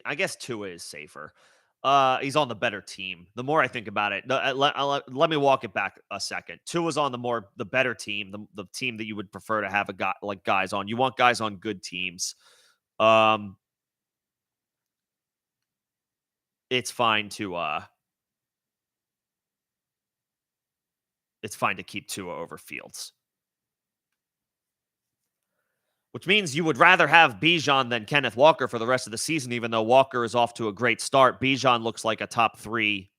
I guess Tua is safer. He's on the better team. The more I think about it, let me walk it back a second. Tua's on the better team, the team that you would prefer to have guys on. You want guys on good teams. Um, it's fine to keep Tua over Fields. Which means you would rather have Bijan than Kenneth Walker for the rest of the season, even though Walker is off to a great start. Bijan looks like a top 3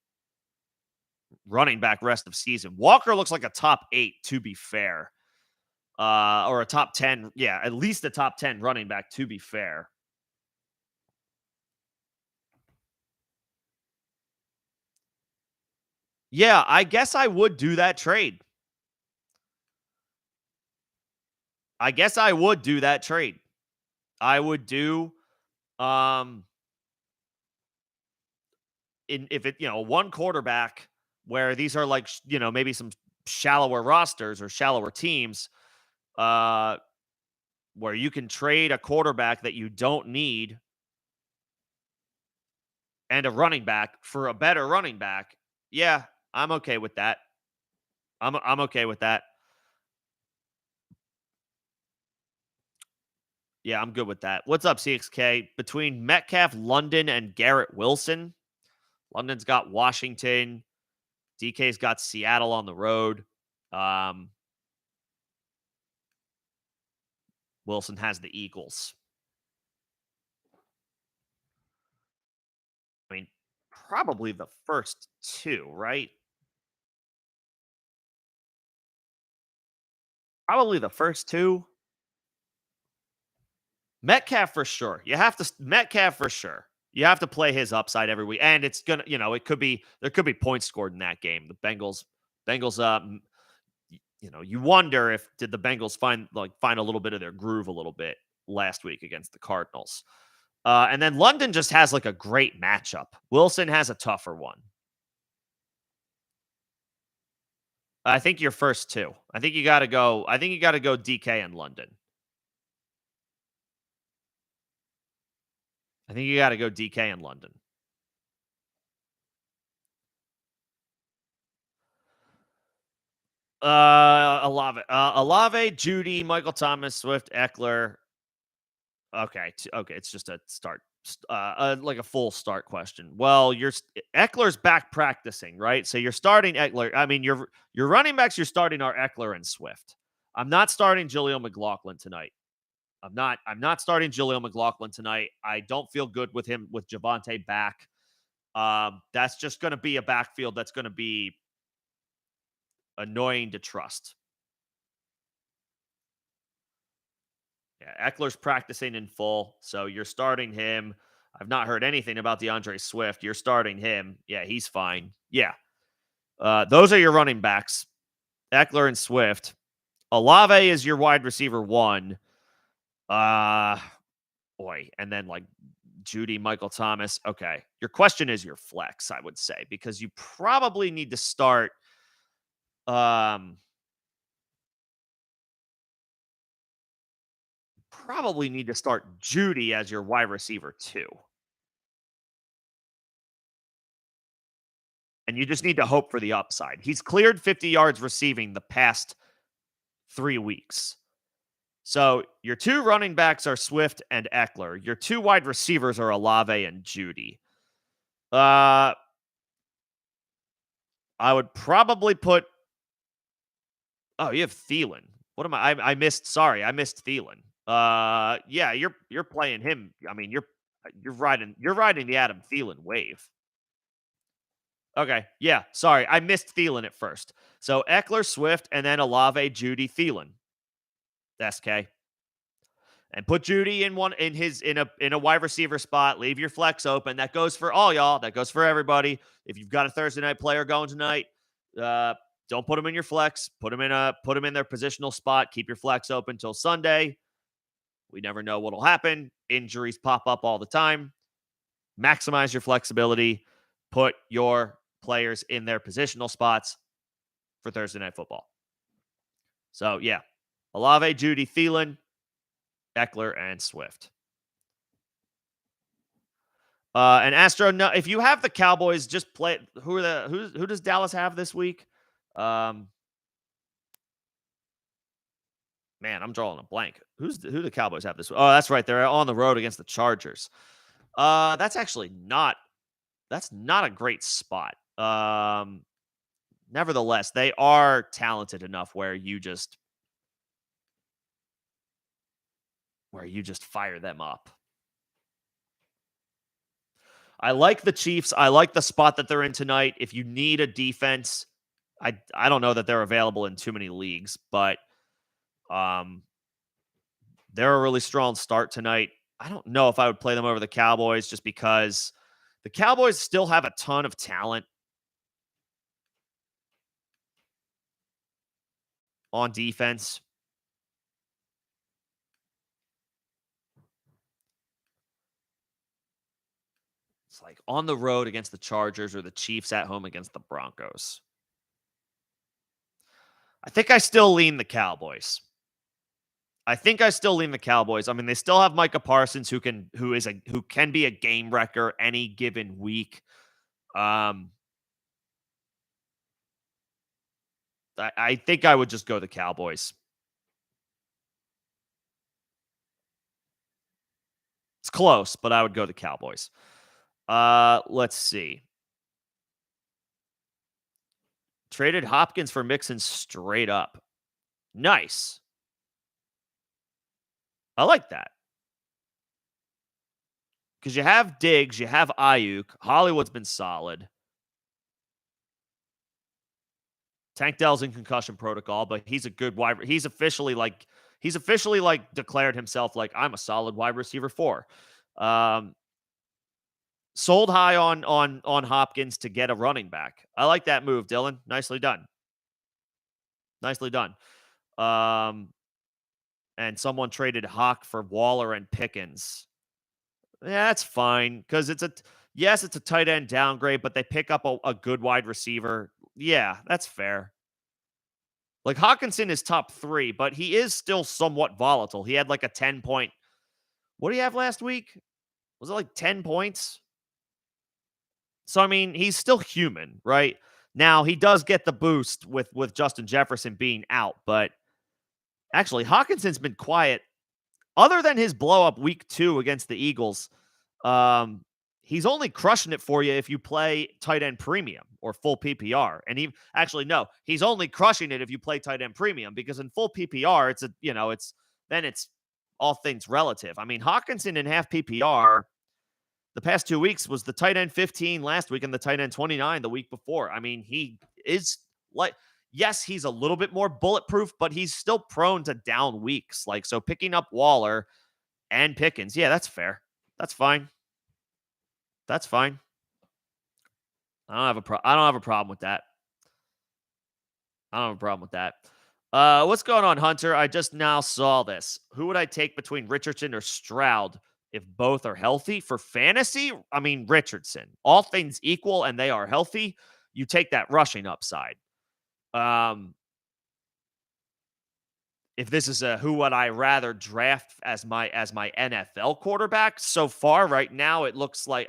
running back rest of season. Walker looks like a top 8, to be fair. Or a top 10. Yeah, at least a top 10 running back, to be fair. Yeah, I guess I would do that trade. I would do if it, one quarterback where these are like, maybe some shallower rosters or shallower teams, where you can trade a quarterback that you don't need and a running back for a better running back. Yeah, I'm okay with that. I'm okay with that. Yeah, I'm good with that. What's up, CXK? Between Metcalf, London, and Garrett Wilson, London's got Washington. DK's got Seattle on the road. Wilson has the Eagles. I mean, probably the first 2, right? Probably the first 2. Metcalf for sure. You have to Metcalf for sure. You have to play his upside every week, and it's gonna, it could be there could be points scored in that game. The Bengals, you wonder if did the Bengals find a little bit of their groove a little bit last week against the Cardinals. And then London just has like a great matchup. Wilson has a tougher one. I think your first two. I think you got to go. I think you got to go DK and London. I think you got to go DK and London. Alave, Judy, Michael Thomas, Swift, Eckler. Okay, okay, it's just a start, like a full start question. Well, Eckler's back practicing, right? So you're starting Eckler. I mean, your running backs you're starting are Eckler and Swift. I'm not starting Jaleel McLaughlin tonight. I'm not starting Jaleel McLaughlin tonight. I don't feel good with him with Javonte back. That's just going to be a backfield that's going to be annoying to trust. Yeah, Eckler's practicing in full, so you're starting him. I've not heard anything about DeAndre Swift. You're starting him. Yeah, he's fine. Yeah. Those are your running backs, Eckler and Swift. Olave is your wide receiver one. Boy, and then like Judy, Michael Thomas. Okay. Your question is your flex, I would say, because you probably need to start Judy as your wide receiver too. And you just need to hope for the upside. He's cleared 50 yards receiving the past 3 weeks. So your two running backs are Swift and Eckler. Your two wide receivers are Olave and Judy. I would probably put. Oh, you have Thielen. What am I missed. Sorry, I missed Thielen. Yeah, you're playing him. I mean, you're riding the Adam Thielen wave. Okay, yeah. Sorry, I missed Thielen at first. So Eckler, Swift, and then Olave, Judy, Thielen. SK. And put Judy in a wide receiver spot. Leave your flex open. That goes for all y'all. That goes for everybody. If you've got a Thursday night player going tonight, don't put them in your flex. Put them in their positional spot. Keep your flex open till Sunday. We never know what'll happen. Injuries pop up all the time. Maximize your flexibility. Put your players in their positional spots for Thursday night football. So yeah, Olave, Judy, Thielen, Eckler, and Swift. And Astro, no, if you have the Cowboys, just play. Who does Dallas have this week? Man, I'm drawing a blank. Who do the Cowboys have this week? Oh, that's right. They're on the road against the Chargers. That's actually not. That's not a great spot. Nevertheless, they are talented enough where you just fire them up. I like the Chiefs. I like the spot that they're in tonight. If you need a defense, I don't know that they're available in too many leagues, but they're a really strong start tonight. I don't know if I would play them over the Cowboys just because the Cowboys still have a ton of talent on defense. It's like on the road against the Chargers or the Chiefs at home against the Broncos. I think I still lean the Cowboys. I mean, they still have Micah Parsons who can be a game wrecker any given week. I think I would just go the Cowboys. It's close, but I would go the Cowboys. Let's see. Traded Hopkins for Mixon straight up. Nice. I like that. Because you have Diggs, you have Ayuk. Hollywood's been solid. Tank Dell's in concussion protocol, but he's a good wide. He's officially declared himself like I'm a solid wide receiver 4. Sold high on Hopkins to get a running back. I like that move, Dylan. Nicely done. Nicely done. Um, and someone traded Hawk for Waller and Pickens. Yeah, that's fine because yes, it's a tight end downgrade, but they pick up a good wide receiver. Yeah, that's fair. Like Hawkinson is top 3, but he is still somewhat volatile. He had like a 10 point. What do you have last week? Was it like 10 points? So I mean, he's still human, right? Now he does get the boost with Justin Jefferson being out, but actually Hawkinson's been quiet other than his blow up week 2 against the Eagles. Um, he's only crushing it for you if you play tight end premium or full PPR. And he actually no, he's only crushing it if you play tight end premium because in full PPR, it's all things relative. I mean, Hawkinson in half PPR the past 2 weeks was the tight end 15 last week and the tight end 29 the week before. I mean, he is like, yes, he's a little bit more bulletproof, but he's still prone to down weeks. Like, so picking up Waller and Pickens, yeah, that's fair. That's fine. That's fine. I don't have a problem with that. I don't have a problem with that. What's going on, Hunter? I just now saw this. Who would I take between Richardson or Stroud if both are healthy? For fantasy, I mean, Richardson. All things equal and they are healthy, you take that rushing upside. If this is a who would I rather draft as my NFL quarterback, so far right now it looks like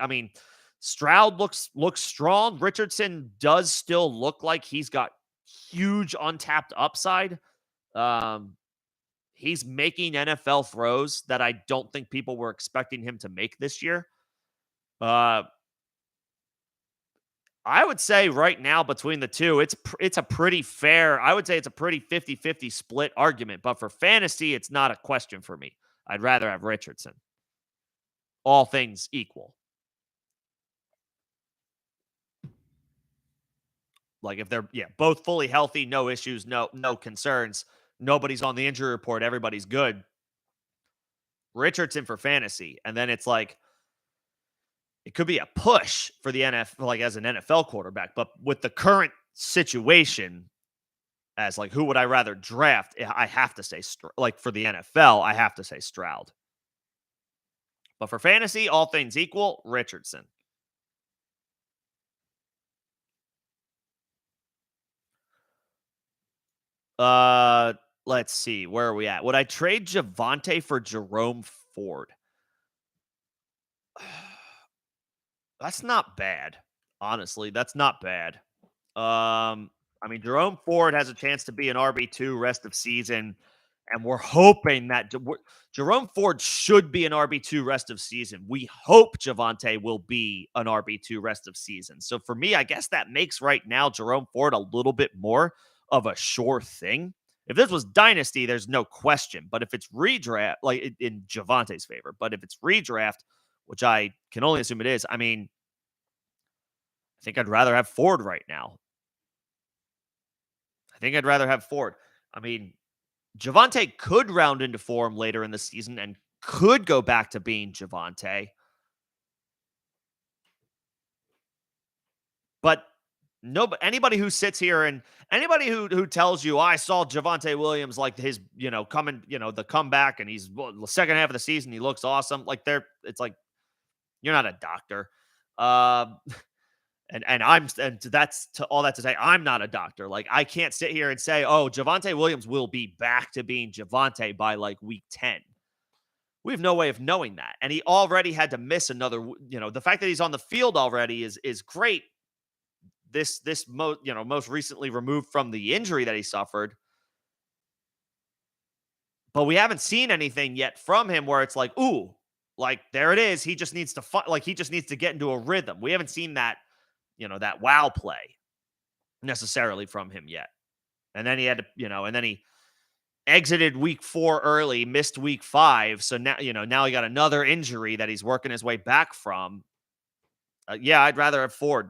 Stroud looks strong. Richardson does still look like he's got huge untapped upside. Um, he's making NFL throws that I don't think people were expecting him to make this year. Uh, I would say right now between the two, it's a pretty fair. I would say it's a pretty 50-50 split argument, but for fantasy, it's not a question for me. I'd rather have Richardson. All things equal. Like if they're both fully healthy, no issues, no concerns, nobody's on the injury report, everybody's good. Richardson for fantasy, and then it's like it could be a push for the NFL, like as an NFL quarterback, but with the current situation, as like who would I rather draft? I have to say like for the NFL, I have to say Stroud. But for fantasy, all things equal, Richardson. Uh, let's see. Where are we at? Would I trade Javante for Jerome Ford? That's not bad. Honestly, that's not bad. I mean, Jerome Ford has a chance to be an RB2 rest of season, and we're hoping that Jerome Ford should be an RB2 rest of season. We hope Javante will be an RB2 rest of season. So for me, I guess that makes right now Jerome Ford a little bit more of a sure thing. If this was Dynasty, there's no question. But if it's redraft, like in Javante's favor, but if it's redraft, which I can only assume it is, I mean, I think I'd rather have Ford right now. I think I'd rather have Ford. I mean, Javante could round into form later in the season and could go back to being Javante. But no, anybody who sits here and anybody who tells you I saw Javante Williams like his, coming, the comeback and he's the second half of the season, he looks awesome. Like it's like you're not a doctor. Um, and that's to all that to say, I'm not a doctor. Like I can't sit here and say, oh, Javante Williams will be back to being Javante by like week 10. We have no way of knowing that. And he already had to miss another, the fact that he's on the field already is great. Most recently removed from the injury that he suffered. But we haven't seen anything yet from him where it's like, ooh, like there it is. He just needs to he just needs to get into a rhythm. We haven't seen that, that wow play necessarily from him yet. And then he had to, and then he exited week 4 early, missed week 5. So now, now he got another injury that he's working his way back from. Yeah, I'd rather have Ford.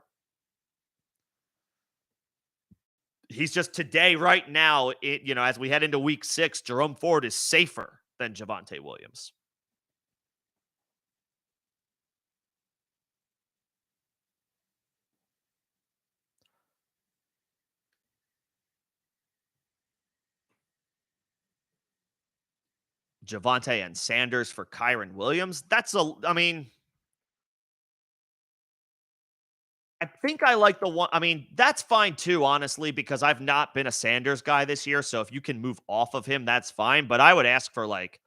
He's just today, right now, as we head into week 6, Jerome Ford is safer than Javante Williams. Javante and Sanders for Kyron Williams. I mean, I think I like the one. I mean, that's fine too, honestly, because I've not been a Sanders guy this year. So if you can move off of him, that's fine. But I would ask for like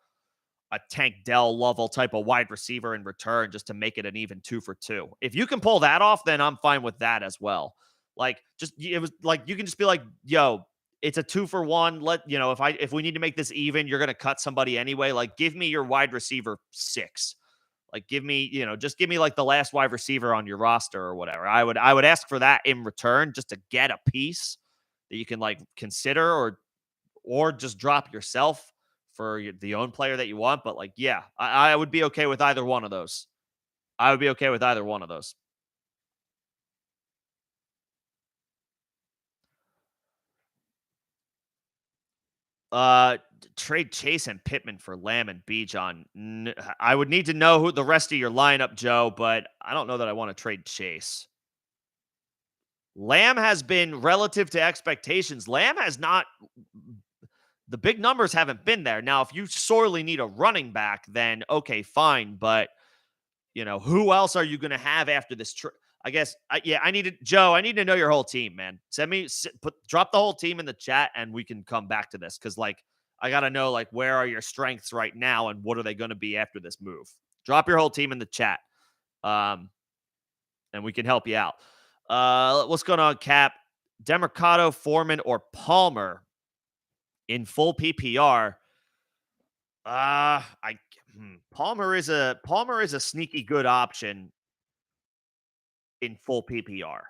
a Tank Dell level type of wide receiver in return just to make it an even 2 for 2. If you can pull that off, then I'm fine with that as well. Like, just it was like you can just be like, yo, it's a 2 for 1. If we need to make this even, you're gonna cut somebody anyway. Like, give me your wide receiver 6. Like, give me, just give me like the last wide receiver on your roster or whatever. I would ask for that in return just to get a piece that you can like consider or just drop yourself for the own player that you want. But like, yeah, I would be okay with either one of those. I would be okay with either one of those. Trade Chase and Pittman for Lamb and Bijan. I would need to know who the rest of your lineup, Joe, but I don't know that I want to trade Chase. Lamb has been relative to expectations. Lamb has not. The big numbers haven't been there. Now, if you sorely need a running back, then okay, fine. But who else are you going to have after this? I guess, I needed Joe. I need to know your whole team, man. Drop the whole team in the chat, and we can come back to this because, like, I got to know like where are your strengths right now, and what are they going to be after this move. Drop your whole team in the chat, and we can help you out. What's going on, Cap? Demercado, Foreman, or Palmer in full PPR? I Palmer is a sneaky good option in full PPR.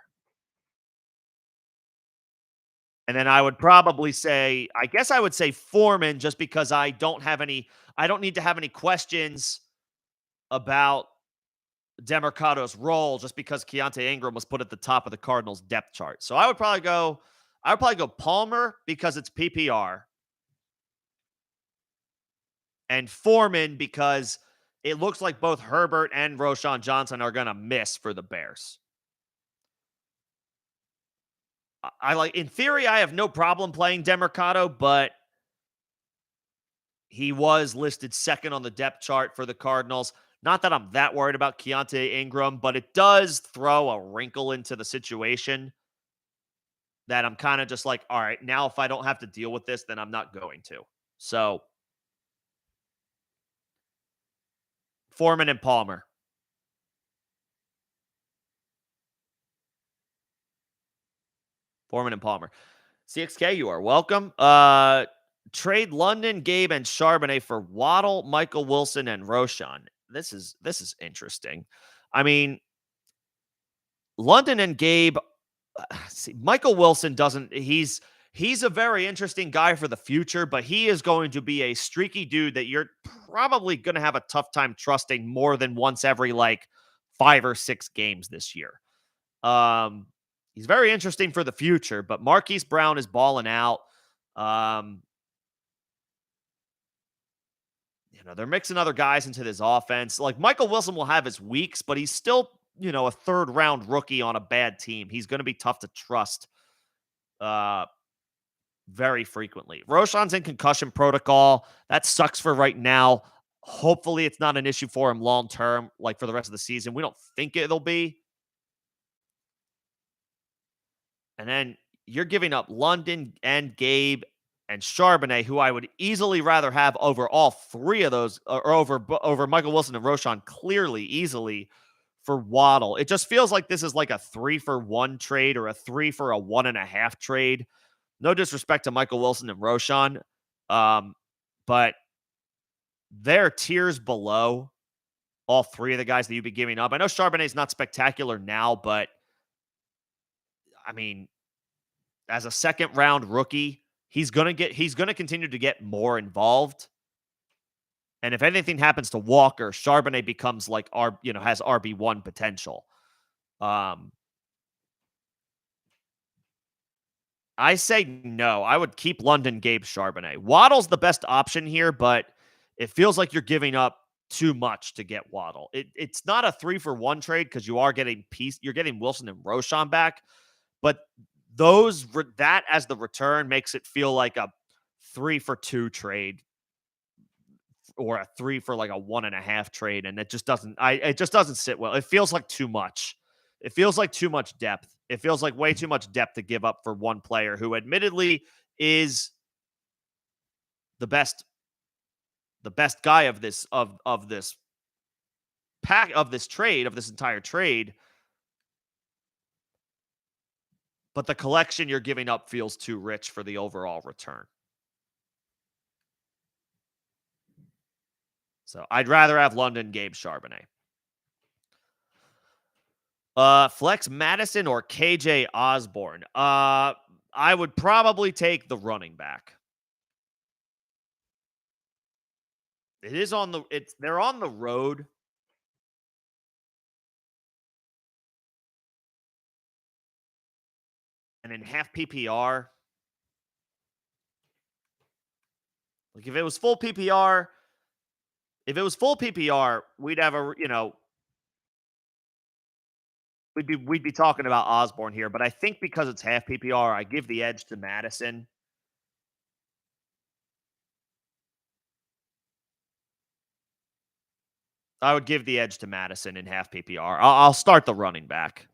And then I would probably say, I guess I would say Foreman just because I don't need to have any questions about Demercado's role just because Keontae Ingram was put at the top of the Cardinals depth chart. So I would probably go Palmer because it's PPR and Foreman because it looks like both Herbert and Roshan Johnson are going to miss for the Bears. In theory, I have no problem playing Demercado, but he was listed second on the depth chart for the Cardinals. Not that I'm that worried about Keontae Ingram, but it does throw a wrinkle into the situation that I'm kind of just like, all right, now if I don't have to deal with this, then I'm not going to. So, Foreman and Palmer. Foreman and Palmer. CXK, you are welcome. Trade London, Gabe, and Charbonnet for Waddle, Michael Wilson, and Roshan. This is interesting. I mean, London and Gabe. See, Michael Wilson doesn't. He's a very interesting guy for the future, but he is going to be a streaky dude that you're probably going to have a tough time trusting more than once every like 5 or 6 games this year. He's very interesting for the future, but Marquise Brown is balling out. Um, they're mixing other guys into this offense. Like Michael Wilson will have his weeks, but he's still, a third round rookie on a bad team. He's going to be tough to trust uh very frequently. Roshan's in concussion protocol. That sucks for right now. Hopefully it's not an issue for him long term, like for the rest of the season. We don't think it'll be. And then you're giving up London and Gabe and Charbonnet, who I would easily rather have over all three of those, or over Michael Wilson and Roshan, clearly, easily for Waddle. It just feels like this is like a 3-for-1 trade or a 3-for-a 1.5 trade. No disrespect to Michael Wilson and Roshan, but they're tiers below all three of the guys that you'd be giving up. I know Charbonnet's not spectacular now, but I mean, as a second round rookie, he's gonna continue to get more involved. And if anything happens to Walker, Charbonnet becomes like has RB1 potential. I say no. I would keep London, Gabe, Charbonnet. Waddle's the best option here, but it feels like you're giving up too much to get Waddle. It's not a 3-for-1 trade because you're getting Wilson and Roshan back, but that as the return makes it feel like a 3-for-2 trade or a 3 for like a 1.5 trade, and it just doesn't sit well. It feels like too much. It feels like too much depth. It feels like way too much depth to give up for one player who admittedly is the best guy of this pack of this trade, of this entire trade, but the collection you're giving up feels too rich for the overall return. So I'd rather have London, Gabe, Charbonnet. Flex Madison or KJ Osborne. I would probably take the running back. They're on the road. And in half PPR, like if it was full PPR, we'd have we'd be talking about Osborne here, but I think because it's half PPR, I give the edge to Madison. I would give the edge to Madison in half PPR. I'll start the running back.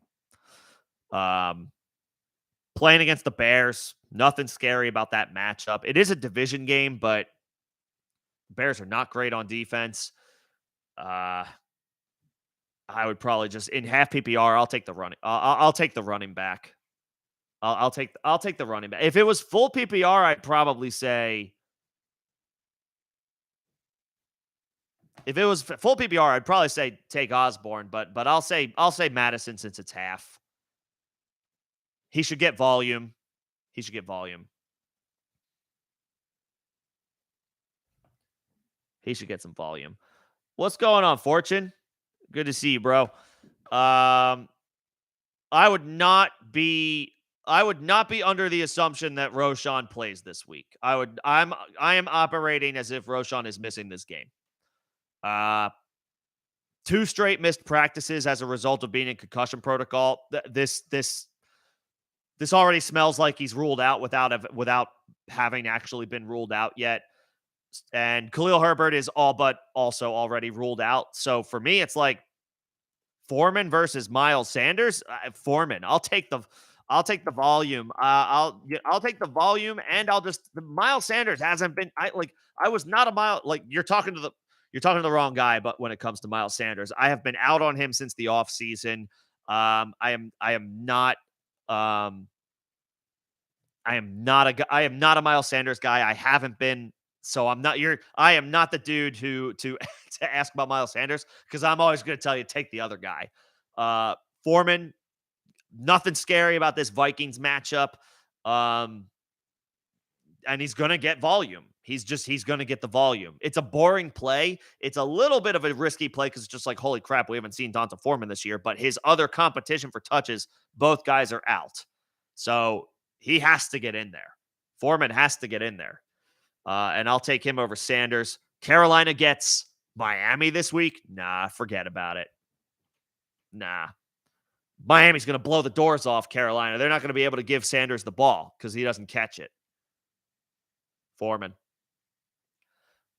Playing against the Bears, nothing scary about that matchup. It is a division game, but Bears are not great on defense. I would probably just in half PPR. I'll take the running. I'll take the running back. I'll take the running back. If it was full PPR, I'd probably say. If it was full PPR, I'd probably say take Osborne, but I'll say Madison since it's half. He should get volume. He should get volume. He should get some volume. What's going on, Fortune? Good to see you, bro. I would not be under the assumption that Roshan plays this week. I am operating as if Roshan is missing this game. 2 straight missed practices as a result of being in concussion protocol. This already smells like he's ruled out without having actually been ruled out yet. And Khalil Herbert is all but also already ruled out. So for me, it's like Foreman versus Miles Sanders. Foreman. I'll take the volume. I'll take the volume, and Miles Sanders hasn't been. I was not a mile. Like you're talking to the wrong guy. But when it comes to Miles Sanders, I have been out on him since the offseason. I am not. I am not a Miles Sanders guy. I haven't been. So I am not the dude to to ask about Miles Sanders because I'm always going to tell you take the other guy. Foreman, nothing scary about this Vikings matchup. And he's going to get volume. He's going to get the volume. It's a boring play. It's a little bit of a risky play because it's just like, holy crap, we haven't seen Donta Foreman this year. But his other competition for touches, both guys are out. So he has to get in there. Foreman has to get in there. And I'll take him over Sanders. Carolina gets Miami this week. Nah, forget about it. Nah. Miami's going to blow the doors off Carolina. They're not going to be able to give Sanders the ball because he doesn't catch it. Foreman.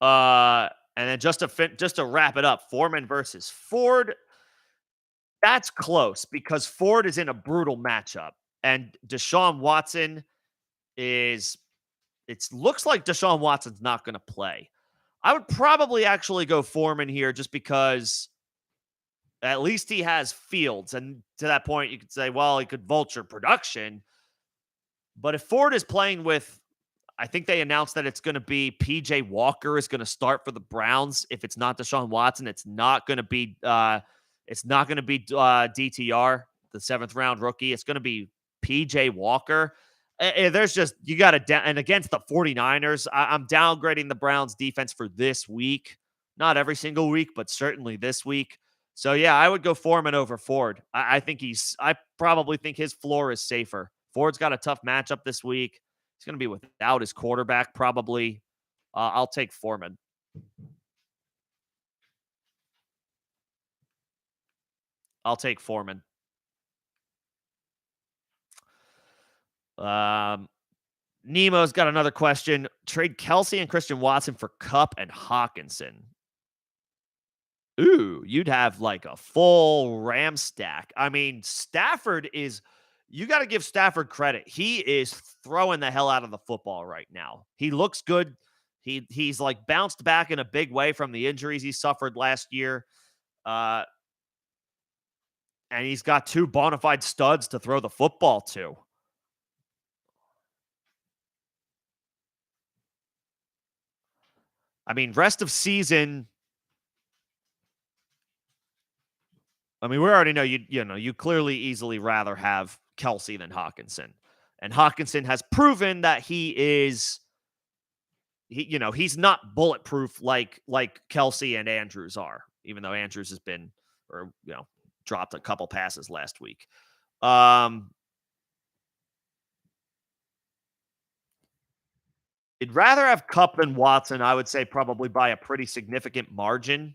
And then just to wrap it up, Foreman versus Ford. That's close because Ford is in a brutal matchup. And Deshaun Watson it looks like Deshaun Watson's not going to play. I would probably actually go Foreman here just because at least he has Fields. And to that point, you could say, well, he could vulture production. But if Ford is playing with, I think they announced that it's going to be PJ Walker is going to start for the Browns. If it's not Deshaun Watson, it's not going to be DTR, the 7th round rookie. It's going to be PJ Walker. There's just, you got to, and against the 49ers, I'm downgrading the Browns defense for this week. Not every single week, but certainly this week. So yeah, I would go Foreman over Ford. I probably think his floor is safer. Ford's got a tough matchup this week. He's going to be without his quarterback probably. I'll take Foreman. I'll take Foreman. Nemo's got another question. Trade Kelsey and Christian Watson for Cup and Hawkinson. Ooh, you'd have like a full Ram stack. I mean, Stafford is, you got to give Stafford credit. He is throwing the hell out of the football right now. He looks good. He's like bounced back in a big way from the injuries he suffered last year. Uh, and he's got two bona fide studs to throw the football to. I mean, rest of season, I mean, we already know you clearly easily rather have Kelsey than Hawkinson. And Hawkinson has proven that he's not bulletproof like Kelsey and Andrews are, even though Andrews has been or dropped a couple passes last week. I'd rather have Cup than Watson, I would say probably by a pretty significant margin.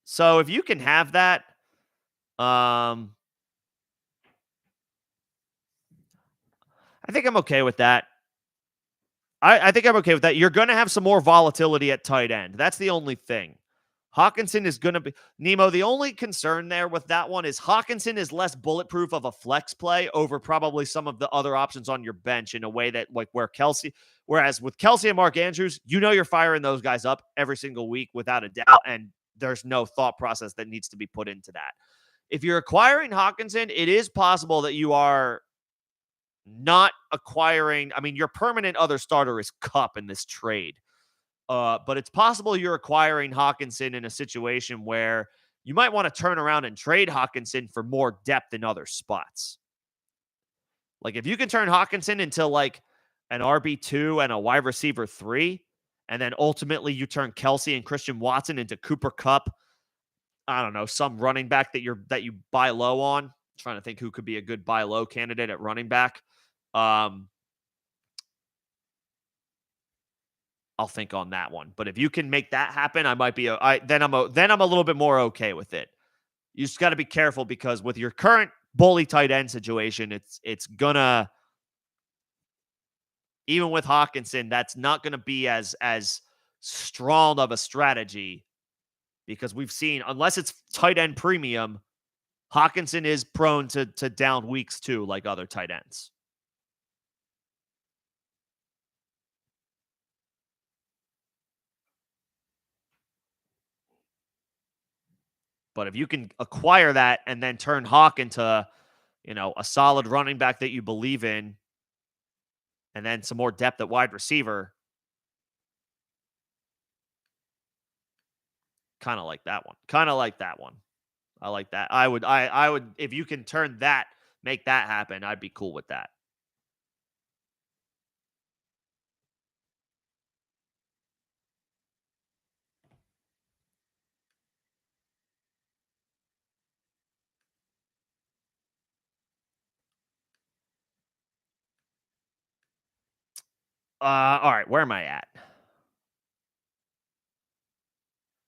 So if you can have that, I think I'm okay with that. I think I'm okay with that. You're going to have some more volatility at tight end. That's the only thing. Hawkinson is going to be Nemo. The only concern there with that one is Hawkinson is less bulletproof of a flex play over probably some of the other options on your bench in a way that whereas with Kelsey and Mark Andrews, you're firing those guys up every single week without a doubt. And there's no thought process that needs to be put into that. If you're acquiring Hawkinson, it is possible that you are not acquiring. I mean, your permanent other starter is Cup in this trade. But it's possible you're acquiring Hawkinson in a situation where you might want to turn around and trade Hawkinson for more depth in other spots. Like if you can turn Hawkinson into like an RB2 and a wide receiver 3, and then ultimately you turn Kelsey and Christian Watson into Cooper Cup, I don't know, some running back that you buy low on. I'm trying to think who could be a good buy low candidate at running back. I'll think on that one. But if you can make that happen, I might be then I'm a little bit more okay with it. You just got to be careful because with your current bully tight end situation, it's gonna, even with Hawkinson, that's not gonna be as strong of a strategy because we've seen, unless it's tight end premium, Hawkinson is prone to down weeks too, like other tight ends. But if you can acquire that and then turn Hawk into, a solid running back that you believe in, and then some more depth at wide receiver, kind of like that one. Kind of like that one. I like that. I would, if you can make that happen, I'd be cool with that. All right, where am I at?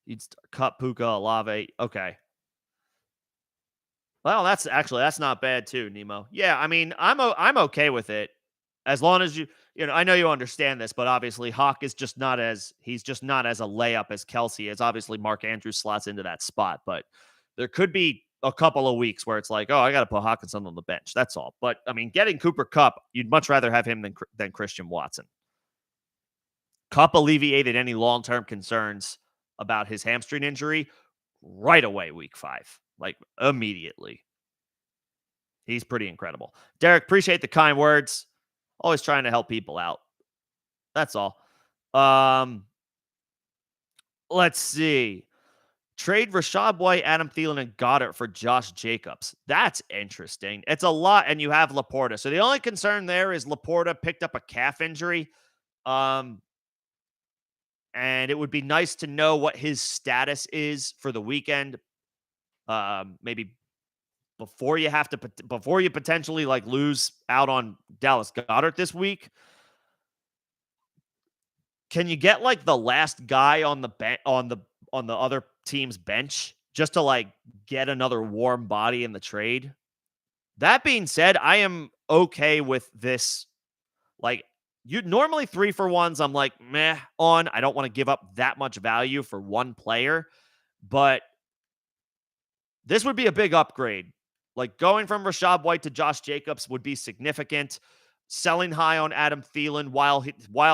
You'd cut Puka, Olave. Okay. Well, that's not bad too, Nemo. Yeah, I mean, I'm okay with it as long as I know you understand this, but obviously Hawk is just not as he's just not as a layup as Kelsey is. Obviously, Mark Andrews slots into that spot, but there could be a couple of weeks where it's like, oh, I got to put Hawkinson on the bench. That's all. But I mean, getting Cooper Cup, you'd much rather have him than Christian Watson. Cup alleviated any long term concerns about his hamstring injury right away, week 5, like immediately. He's pretty incredible. Derek, appreciate the kind words. Always trying to help people out. That's all. Let's see. Trade Rashad White, Adam Thielen, and Goddard for Josh Jacobs. That's interesting. It's a lot, and you have Laporta. So the only concern there is Laporta picked up a calf injury. And it would be nice to know what his status is for the weekend. Maybe before you potentially like lose out on Dallas Goddard this week. Can you get like the last guy on the on the other team's bench just to like get another warm body in the trade That being said, I am okay with this. Like, you normally 3 for ones, I'm like, meh, on. I don't want to give up that much value for one player, but this would be a big upgrade. Like, going from Rashad White to Josh Jacobs would be significant. Selling high on Adam Thielen while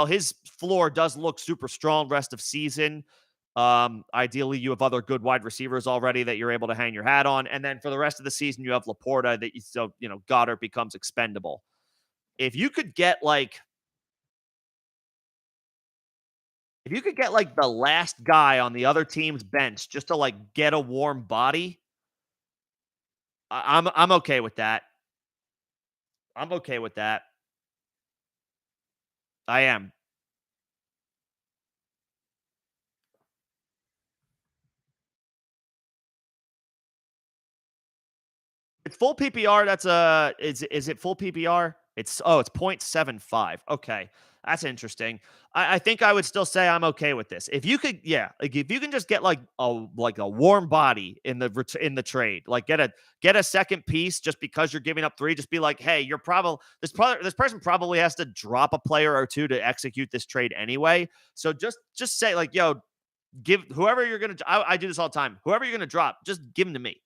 his floor does look super strong rest of season. Ideally, you have other good wide receivers already that you're able to hang your hat on, and then for the rest of the season, you have Laporta that Goddard becomes expendable. If you could get like If you could get like the last guy on the other team's bench just to like get a warm body, I'm okay with that. I'm okay with that. I am. It's full PPR. That's a is it full PPR? It's 0.75. Okay. That's interesting. I think I would still say I'm okay with this. If you could, yeah, like if you can just get like a warm body in the trade, like get a second piece just because you're giving up three, just be like, hey, this person probably has to drop a player or two to execute this trade anyway. So just say like, yo, give whoever you're gonna. I do this all the time. Whoever you're gonna drop, just give them to me,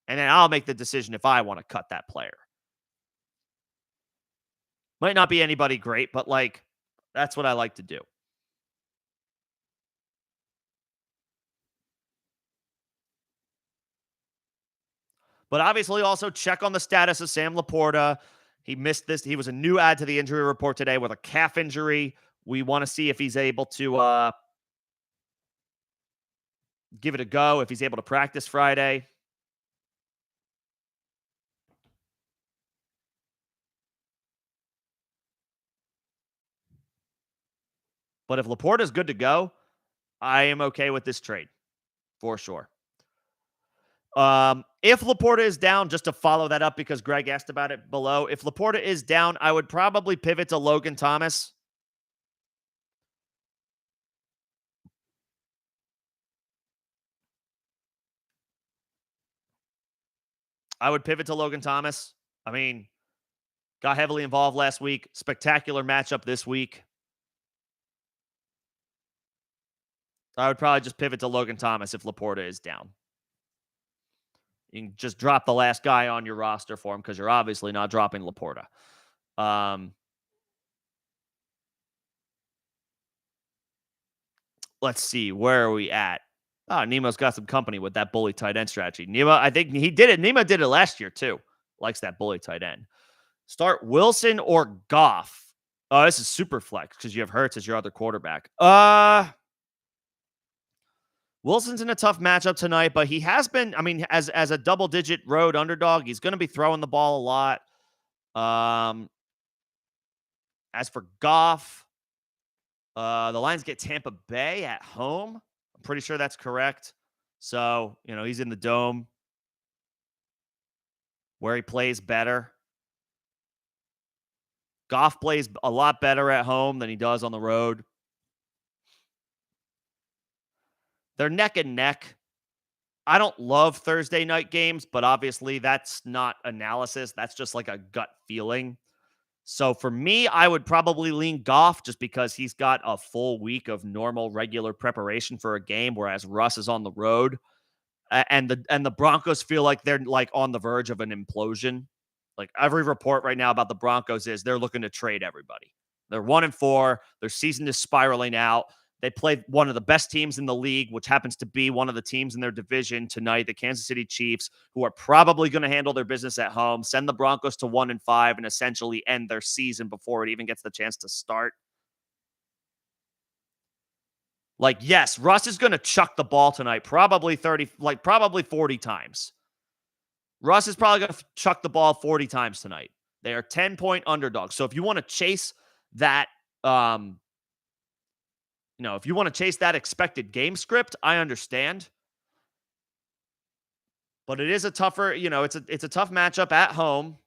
and then I'll make the decision if I want to cut that player. Might not be anybody great, but like that's what I like to do. But obviously, also check on the status of Sam Laporta. He missed this. He was a new add to the injury report today with a calf injury. We want to see if he's able to give it a go, if he's able to practice Friday. But if Laporta is good to go, I am okay with this trade for sure. If Laporta is down, just to follow that up because Greg asked about it below, if Laporta is down, I would probably pivot to Logan Thomas. I would pivot to Logan Thomas. I mean, got heavily involved last week. Spectacular matchup this week. I would probably just pivot to Logan Thomas if Laporta is down. You can just drop the last guy on your roster for him because you're obviously not dropping Laporta. Let's see. Where are we at? Oh, Nemo's got some company with that bully tight end strategy. Nemo, I think he did it. Nemo did it last year too. Likes that bully tight end. Start Wilson or Goff. Oh, this is super flex because you have Hurts as your other quarterback. Wilson's in a tough matchup tonight, but he has been, I mean, as a double-digit road underdog, he's going to be throwing the ball a lot. As for Goff, the Lions get Tampa Bay at home. I'm pretty sure that's correct. So, he's in the dome where he plays better. Goff plays a lot better at home than he does on the road. They're neck and neck. I don't love Thursday night games, but obviously that's not analysis. That's just like a gut feeling. So for me, I would probably lean Goff just because he's got a full week of normal, regular preparation for a game, whereas Russ is on the road. And the Broncos feel like they're like on the verge of an implosion. Like every report right now about the Broncos is they're looking to trade everybody. They're 1-4. Their season is spiraling out. They played one of the best teams in the league, which happens to be one of the teams in their division tonight, the Kansas City Chiefs, who are probably going to handle their business at home, send the Broncos to 1-5, and essentially end their season before it even gets the chance to start. Like, yes, Russ is going to chuck the ball tonight, probably 40 times. Russ is probably going to chuck the ball 40 times tonight. They are 10-point underdogs. So if you want to chase that, if you want to chase that expected game script, I understand. But it is a tougher, it's a tough matchup at home.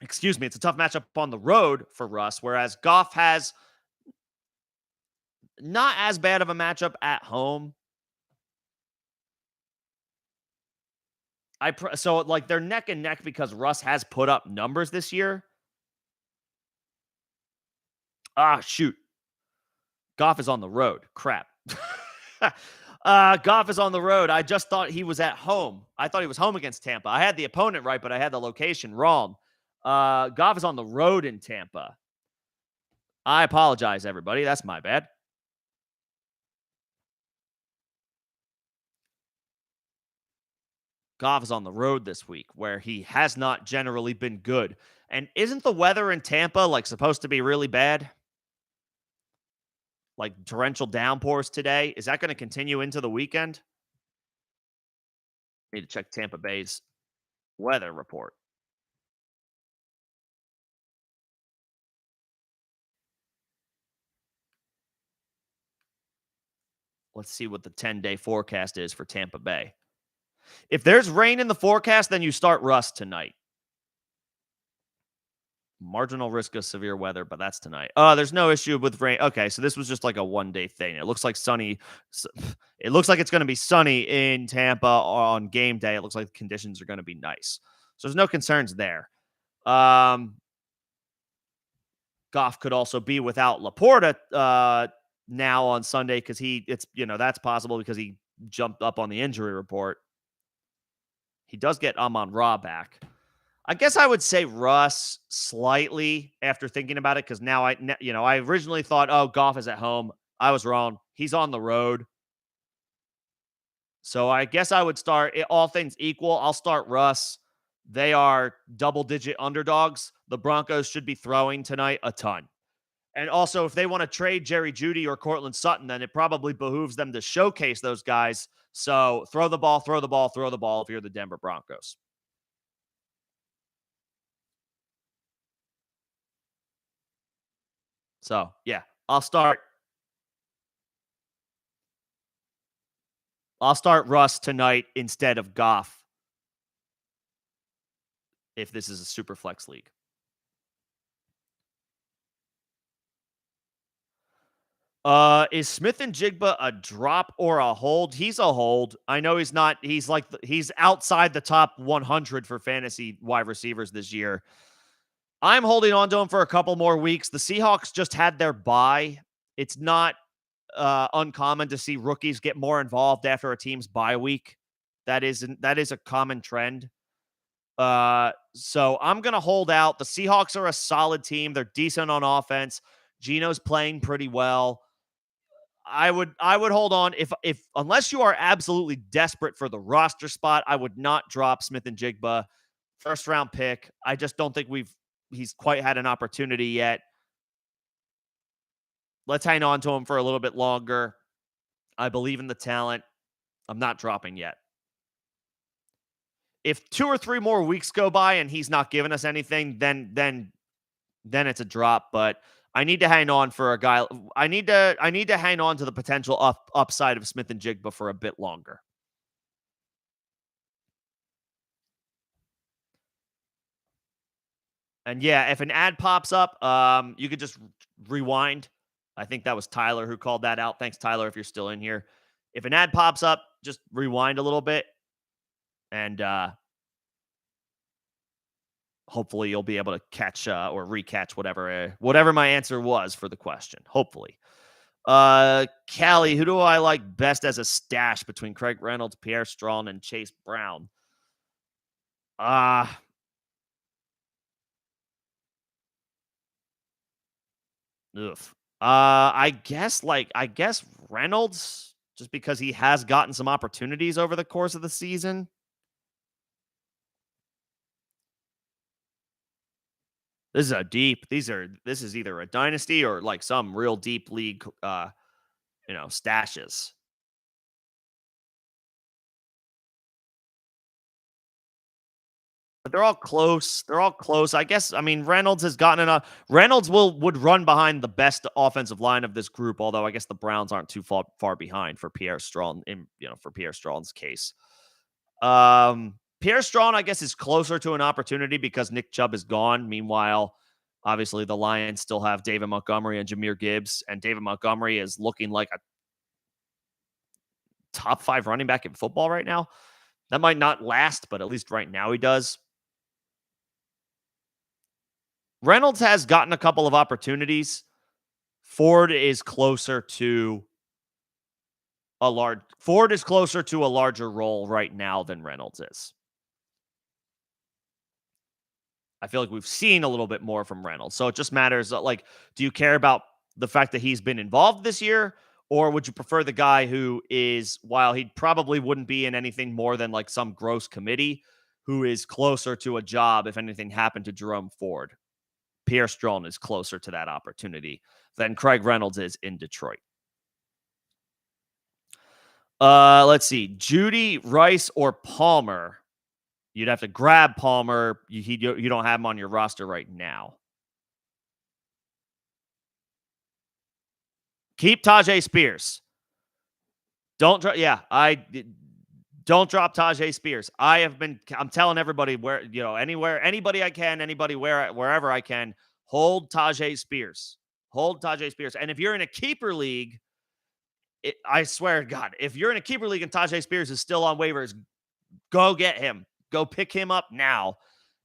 Excuse me, it's a tough matchup on the road for Russ, whereas Goff has not as bad of a matchup at home. So like they're neck and neck because Russ has put up numbers this year. Ah, shoot. Goff is on the road. Crap. Goff is on the road. I just thought he was at home. I thought he was home against Tampa. I had the opponent right, but I had the location wrong. Goff is on the road in Tampa. I apologize, everybody. That's my bad. Goff is on the road this week where he has not generally been good. And isn't the weather in Tampa like supposed to be really bad? Like torrential downpours today. Is that going to continue into the weekend? Need to check Tampa Bay's weather report. Let's see what the 10-day forecast is for Tampa Bay. If there's rain in the forecast, then you start Russ tonight. Marginal risk of severe weather, but that's tonight. There's no issue with rain. Okay, so this was just like a one-day thing. It looks like sunny. It looks like it's going to be sunny in Tampa on game day. It looks like the conditions are going to be nice. So there's no concerns there. Goff could also be without Laporta now on Sunday because that's possible because he jumped up on the injury report. He does get Amon-Ra back. I guess I would say Russ slightly after thinking about it because now I originally thought, oh, Goff is at home. I was wrong. He's on the road. So I guess I would start, all things equal, I'll start Russ. They are double-digit underdogs. The Broncos should be throwing tonight a ton. And also, if they want to trade Jerry Jeudy or Cortland Sutton, then it probably behooves them to showcase those guys. So throw the ball, throw the ball, throw the ball if you're the Denver Broncos. So, yeah, I'll start Russ tonight instead of Goff if this is a super flex league. Is Smith and Jigba a drop or a hold? He's a hold. I know he's not. He's outside the top 100 for fantasy wide receivers this year. I'm holding on to him for a couple more weeks. The Seahawks just had their bye. It's not uncommon to see rookies get more involved after a team's bye week. That is a common trend. So I'm gonna hold out. The Seahawks are a solid team. They're decent on offense. Geno's playing pretty well. I would hold on if unless you are absolutely desperate for the roster spot, I would not drop Smith and Jigba. First round pick. I just don't think he's quite had an opportunity yet. Let's hang on to him for a little bit longer. I believe in the talent. I'm not dropping yet. If 2 or 3 more weeks go by and he's not giving us anything, then it's a drop. But I need to hang on for a guy. I need to hang on to the potential upside of Smith and Jigba for a bit longer. And yeah, if an ad pops up, you could just rewind. I think that was Tyler who called that out. Thanks, Tyler, if you're still in here. If an ad pops up, just rewind a little bit, and hopefully you'll be able to catch or recatch whatever my answer was for the question. Hopefully. Callie, who do I like best as a stash between Craig Reynolds, Pierre Strong, and Chase Brown? Ugh. I guess Reynolds, just because he has gotten some opportunities over the course of the season. This is either a dynasty or like some real deep league stashes. But they're all close. They're all close. I guess. I mean, Reynolds has gotten enough. Reynolds would run behind the best offensive line of this group. Although I guess the Browns aren't too far behind for Pierre Strong. For Pierre Strong's case, Pierre Strong I guess is closer to an opportunity because Nick Chubb is gone. Meanwhile, obviously the Lions still have David Montgomery and Jahmyr Gibbs, and David Montgomery is looking like a top 5 running back in football right now. That might not last, but at least right now he does. Reynolds has gotten a couple of opportunities. Ford is closer to a larger role right now than Reynolds is. I feel like we've seen a little bit more from Reynolds. So it just matters like, do you care about the fact that he's been involved this year? Or would you prefer the guy who is, while he probably wouldn't be in anything more than like some gross committee, who is closer to a job if anything happened to Jerome Ford? Pierre Strong is closer to that opportunity than Craig Reynolds is in Detroit. Let's see. Judy, Rice, or Palmer. You'd have to grab Palmer. You don't have him on your roster right now. Keep Tajay Spears. Don't drop. Yeah, don't drop Tajay Spears. I'm telling everybody anybody I can, wherever I can, hold Tajay Spears. Hold Tajay Spears. And if you're in a keeper league, I swear to God, if you're in a keeper league and Tajay Spears is still on waivers, go get him. Go pick him up now.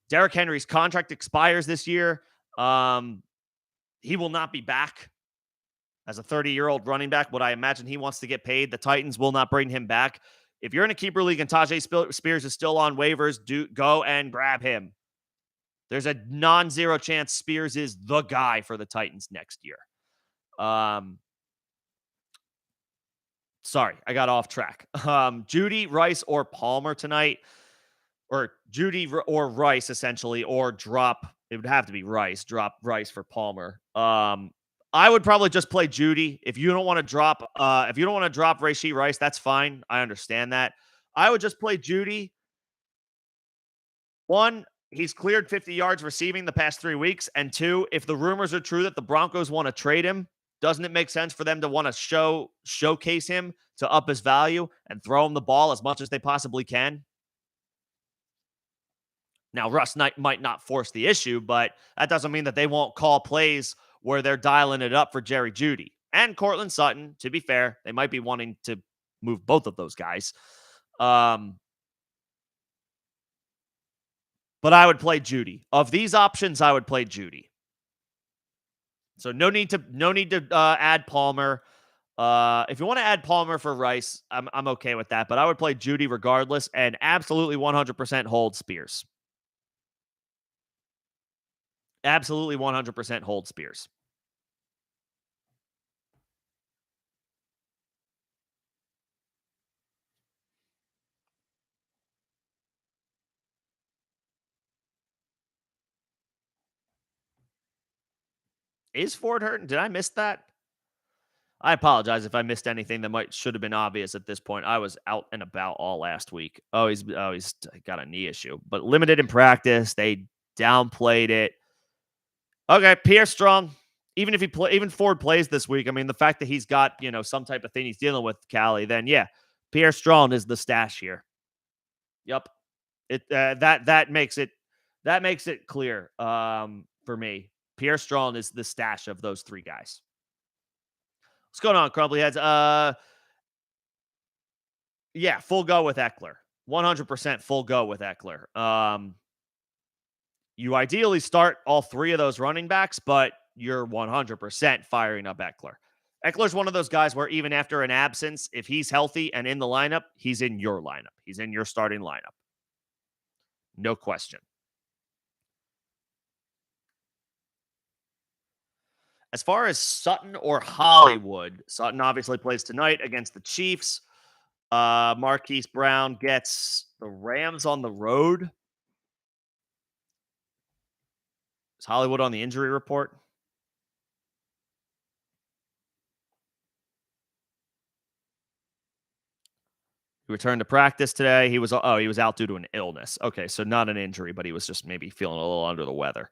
Derrick Henry's contract expires this year. He will not be back as a 30-year-old running back. What I imagine he wants to get paid. The Titans will not bring him back. If you're in a keeper league and Tajay Spears is still on waivers, go and grab him. There's a non-zero chance Spears is the guy for the Titans next year. Sorry, I got off track. Judy, Rice, or Palmer tonight. Or Judy or Rice, essentially, or drop. It would have to be Rice. Drop Rice for Palmer. I would probably just play Judy. If you don't want to drop Rashee Rice, that's fine. I understand that. I would just play Judy. One, he's cleared 50 yards receiving the past 3 weeks. And two, if the rumors are true that the Broncos want to trade him, doesn't it make sense for them to want to showcase him to up his value and throw him the ball as much as they possibly can? Now, Russ might not force the issue, but that doesn't mean that they won't call plays where they're dialing it up for Jerry Jeudy. And Courtland Sutton, to be fair, they might be wanting to move both of those guys. But I would play Jeudy. Of these options, I would play Jeudy. So no need to add Palmer. If you want to add Palmer for Rice, I'm okay with that. But I would play Jeudy regardless, and absolutely 100% hold Spears. Absolutely 100% hold Spears. Is Ford hurt? Did I miss that? I apologize if I missed anything that should have been obvious at this point. I was out and about all last week. He's got a knee issue, but limited in practice. They downplayed it. Okay, Pierre Strong. Even Ford plays this week. I mean, the fact that he's got some type of thing he's dealing with, Callie, then yeah, Pierre Strong is the stash here. Yep, that makes it clear for me. Pierre Strong is the stash of those three guys. What's going on, Crumbly Heads? Yeah, full go with Eckler. 100% full go with Eckler. You ideally start all three of those running backs, but you're 100% firing up Eckler. Eckler's one of those guys where even after an absence, if he's healthy and in the lineup, he's in your lineup. He's in your starting lineup. No question. As far as Sutton or Hollywood, Sutton obviously plays tonight against the Chiefs. Marquise Brown gets the Rams on the road. Is Hollywood on the injury report? He returned to practice today. He was out due to an illness. Okay, so not an injury, but he was just maybe feeling a little under the weather.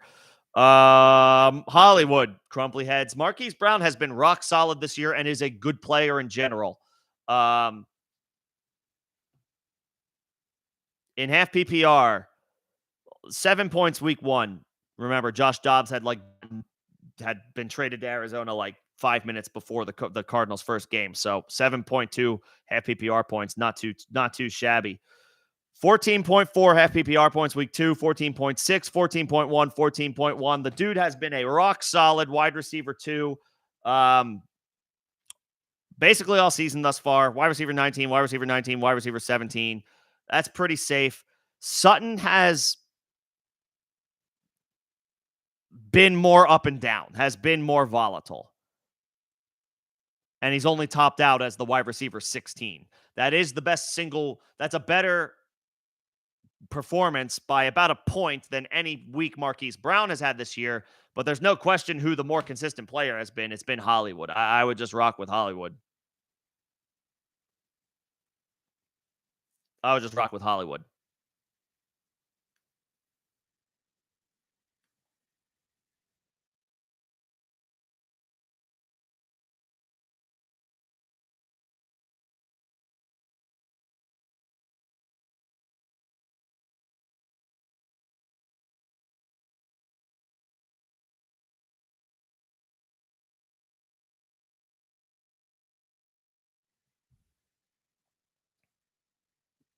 Hollywood, Crumply Heads. Marquise Brown has been rock solid this year and is a good player in general. In half PPR, 7 points week 1. Remember, Josh Dobbs had been traded to Arizona 5 minutes before the Cardinals' first game. So 7.2 half PPR points, not too shabby 14.4 half PPR points week 2, 14.6, 14.1, 14.1. The dude has been a rock solid wide receiver 2. Um, basically all season thus far. Wide receiver 19, wide receiver 19, wide receiver 17. That's pretty safe. Sutton has been more up and down, has been more volatile. And he's only topped out as the wide receiver 16. That is the best single. That's a better performance by about a point than any week Marquise Brown has had this year. But there's no question who the more consistent player has been. It's been Hollywood. I would just rock with Hollywood. I would just rock with Hollywood.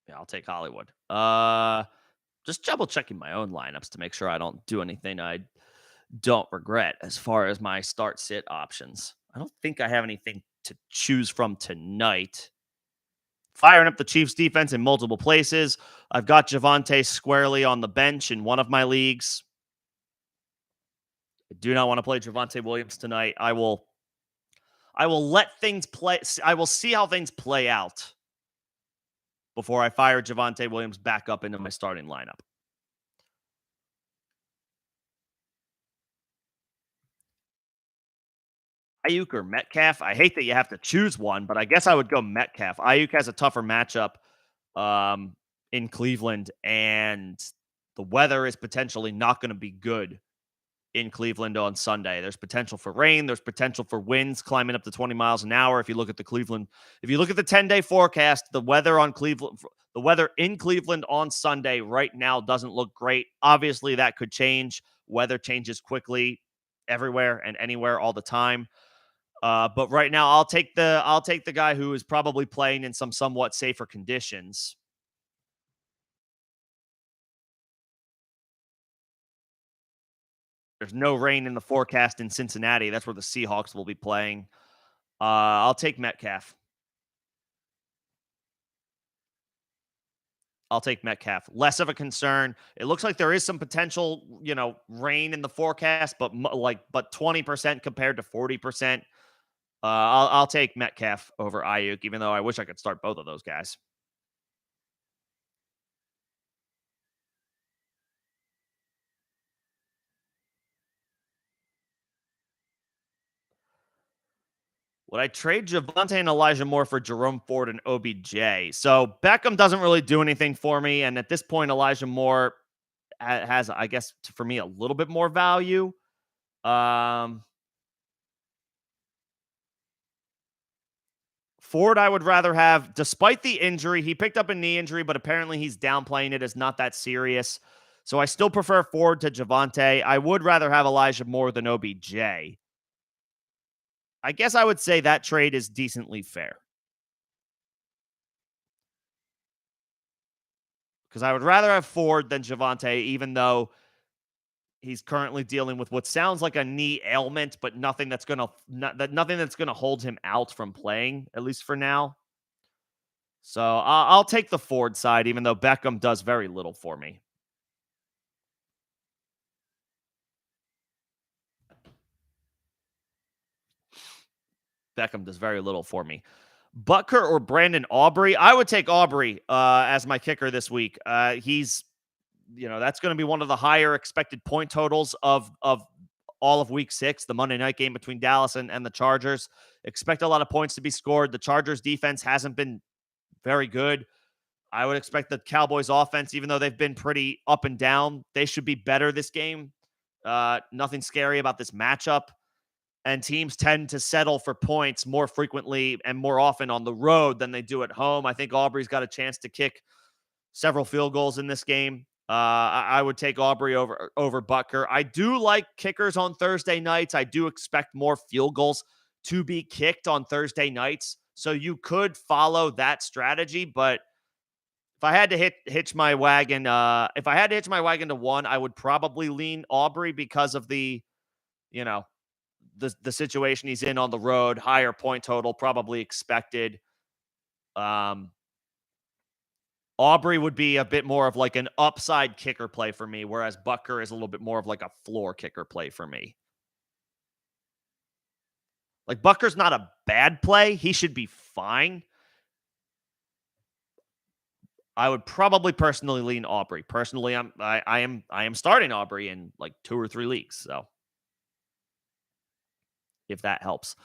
Yeah, I'll take Hollywood. Just double checking my own lineups to make sure I don't do anything I don't regret as far as my start sit options. I don't think I have anything to choose from tonight. Firing up the Chiefs defense in multiple places. I've got Javonte squarely on the bench in one of my leagues. I do not want to play Javonte Williams tonight. I will let things play. I will see how things play out before I fire Javonte Williams back up into my starting lineup. Ayuk or Metcalf. I hate that you have to choose one, but I guess I would go Metcalf. Ayuk has a tougher matchup um, in Cleveland, and the weather is potentially not going to be good in Cleveland on Sunday. There's potential for rain. There's potential for winds climbing up to 20 miles an hour. If you look at if you look at the 10-day forecast, the weather in Cleveland on Sunday right now doesn't look great. Obviously, that could change. Weather changes quickly everywhere and anywhere all the time. But right now, I'll take the guy who is probably playing in some somewhat safer conditions. There's no rain in the forecast in Cincinnati. That's where the Seahawks will be playing. I'll take Metcalf. I'll take Metcalf. Less of a concern. It looks like there is some potential, rain in the forecast, but 20% compared to 40%. I'll take Metcalf over Ayuk, even though I wish I could start both of those guys. Would I trade Javante and Elijah Moore for Jerome Ford and OBJ? So Beckham doesn't really do anything for me, and at this point, Elijah Moore has, I guess, for me, a little bit more value. Um, Ford, I would rather have, despite the injury. He picked up a knee injury, but apparently he's downplaying it as not that serious. So I still prefer Ford to Javante. I would rather have Elijah Moore than OBJ. I guess I would say that trade is decently fair because I would rather have Ford than Javante, even though he's currently dealing with what sounds like a knee ailment, but nothing that's gonna hold him out from playing, at least for now. So I'll take the Ford side, even though Beckham does very little for me. Beckham does very little for me. Butker or Brandon Aubrey? I would take Aubrey as my kicker this week. He's, that's going to be one of the higher expected point totals of all of week 6, the Monday night game between Dallas and the Chargers. Expect a lot of points to be scored. The Chargers defense hasn't been very good. I would expect the Cowboys offense, even though they've been pretty up and down, they should be better this game. Nothing scary about this matchup. And teams tend to settle for points more frequently and more often on the road than they do at home. I think Aubrey's got a chance to kick several field goals in this game. I would take Aubrey over Butker. I do like kickers on Thursday nights. I do expect more field goals to be kicked on Thursday nights. So you could follow that strategy, but If I had to hitch my wagon, if I had to hitch my wagon to one, I would probably lean Aubrey because of you know, the situation he's in on the road, higher point total, probably expected. Um, Aubrey would be a bit more of like an upside kicker play for me, whereas Butker is a little bit more of like a floor kicker play for me. Like Butker's not a bad play; he should be fine. I would probably personally lean Aubrey. Personally, I am starting Aubrey in like 2 or 3 leagues, so if that helps.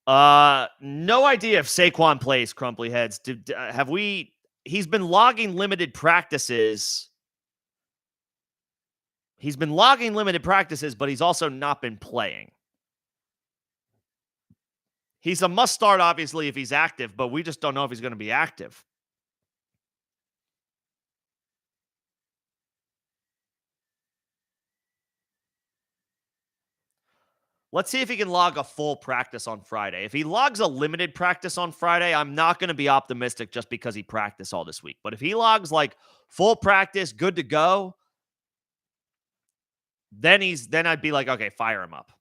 No idea if Saquon plays. Crumply heads. Have we? He's been logging limited practices. He's been logging limited practices, but he's also not been playing. He's a must start, obviously, if he's active, but we just don't know if he's going to be active. Let's see if he can log a full practice on Friday. If he logs a limited practice on Friday, I'm not going to be optimistic just because he practiced all this week. But if he logs like full practice, good to go, then I'd be like, okay, fire him up.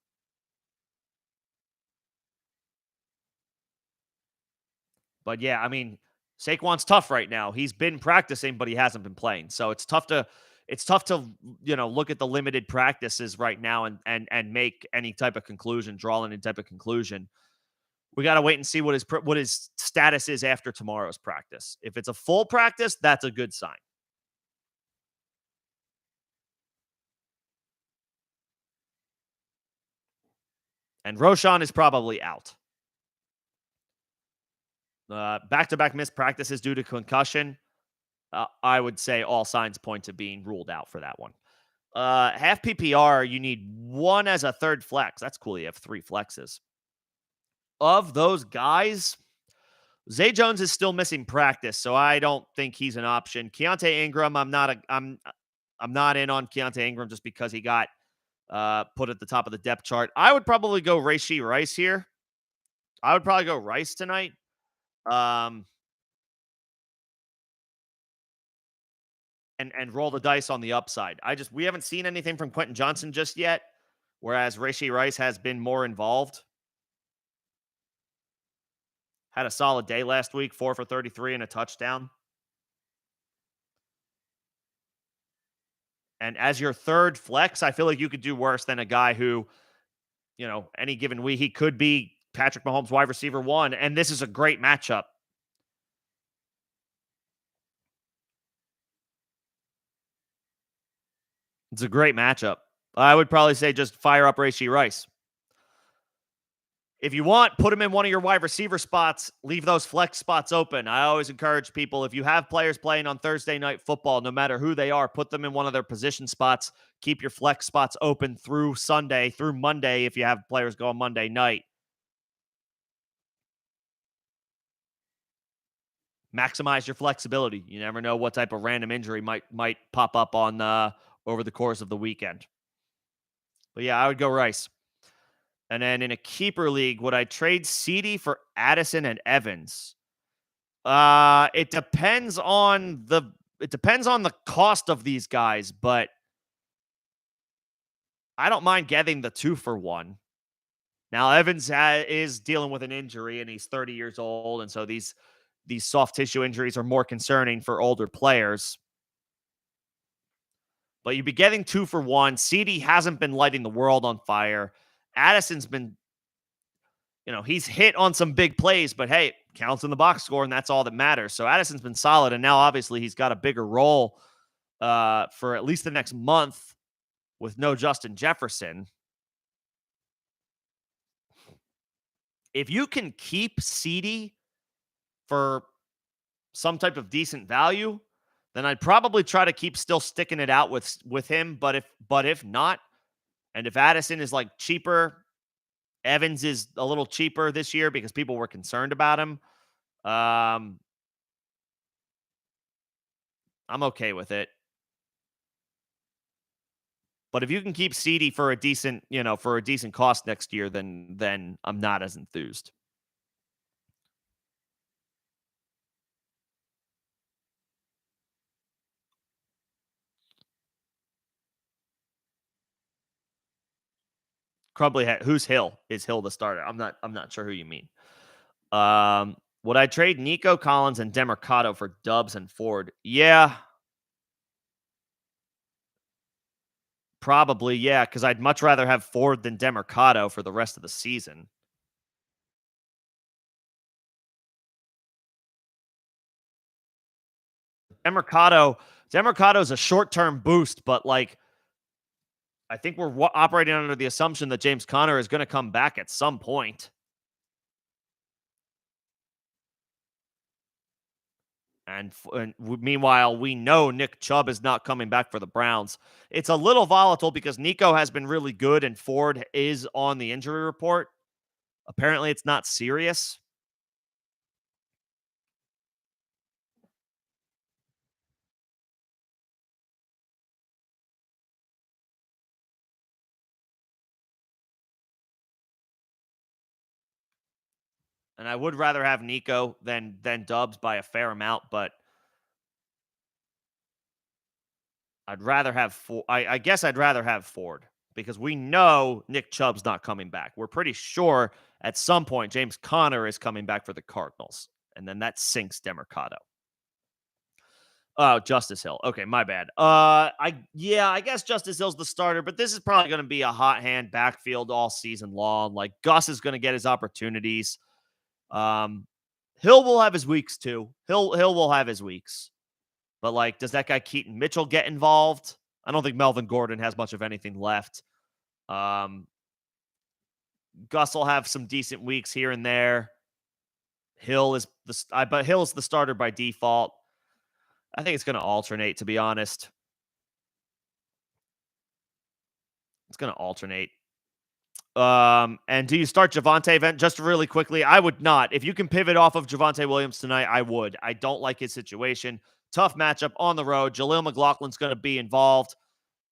But yeah, I mean, Saquon's tough right now. He's been practicing, but he hasn't been playing. So it's tough to look at the limited practices right now and make any type of conclusion, draw any type of conclusion. We got to wait and see what his status is after tomorrow's practice. If it's a full practice, that's a good sign. And Roshan is probably out. Back-to-back missed practices due to concussion. I would say all signs point to being ruled out for that one. Half PPR, you need one as a third flex. That's cool. You have 3 flexes. Of those guys, Zay Jones is still missing practice, so I don't think he's an option. Keontae Ingram, I'm not in on Keontae Ingram just because he got put at the top of the depth chart. I would probably go Rashee Rice here. I would probably go Rice tonight. And roll the dice on the upside. We haven't seen anything from Quentin Johnson just yet, whereas Rashee Rice has been more involved. Had a solid day last week, 4 for 33 and a touchdown. And as your third flex, I feel like you could do worse than a guy who, any given week, he could be Patrick Mahomes wide receiver 1, and this is a great matchup. It's a great matchup. I would probably say just fire up Rashee Rice. If you want, put him in one of your wide receiver spots. Leave those flex spots open. I always encourage people, if you have players playing on Thursday Night Football, no matter who they are, put them in one of their position spots. Keep your flex spots open through Sunday, through Monday if you have players go on Monday night. Maximize your flexibility. You never know what type of random injury might pop up on over the course of the weekend. But yeah, I would go Rice. And then in a keeper league, would I trade CD for Addison and Evans? It depends on the cost of these guys, but I don't mind getting the 2 for 1. Now Evans is dealing with an injury and he's 30 years old, and so these soft tissue injuries are more concerning for older players. But you'd be getting 2 for 1. CD hasn't been lighting the world on fire. Addison's been, he's hit on some big plays, but hey, counts in the box score, and that's all that matters. So Addison's been solid, and now obviously he's got a bigger role for at least the next month with no Justin Jefferson. If you can keep CD for some type of decent value, then I'd probably try to keep still sticking it out with him. But if not, and if Addison is like cheaper, Evans is a little cheaper this year because people were concerned about him. I'm okay with it. But if you can keep CD for a decent cost next year, then I'm not as enthused. Who's Hill? Is Hill the starter? I'm not sure who you mean. Would I trade Nico Collins and Demercado for Dubs and Ford? Yeah, probably. Yeah, because I'd much rather have Ford than Demercado for the rest of the season. Demercado, Demercado's a short term boost, but like I think we're operating under the assumption that James Conner is going to come back at some point. Meanwhile, we know Nick Chubb is not coming back for the Browns. It's a little volatile because Nico has been really good and Ford is on the injury report. Apparently, it's not serious. And I would rather have Nico than Dubs by a fair amount, but I'd rather have Ford. I guess I'd rather have Ford because we know Nick Chubb's not coming back. We're pretty sure at some point James Conner is coming back for the Cardinals, and then that sinks Demercado. Oh, Justice Hill. Okay, my bad. I guess Justice Hill's the starter, but this is probably going to be a hot hand backfield all season long. Like Gus is going to get his opportunities. Um, Hill will have his weeks too. Hill will have his weeks. But like, does that guy Keaton Mitchell get involved? I don't think Melvin Gordon has much of anything left. Um, Gus will have some decent weeks here and there. But Hill's the starter by default. I think it's going to alternate, to be honest. It's going to alternate. And do you start Javonte Event just really quickly? I would not. If you can pivot off of Javonte Williams tonight, I would. I don't like his situation. Tough matchup on the road. Jaleel McLaughlin's going to be involved.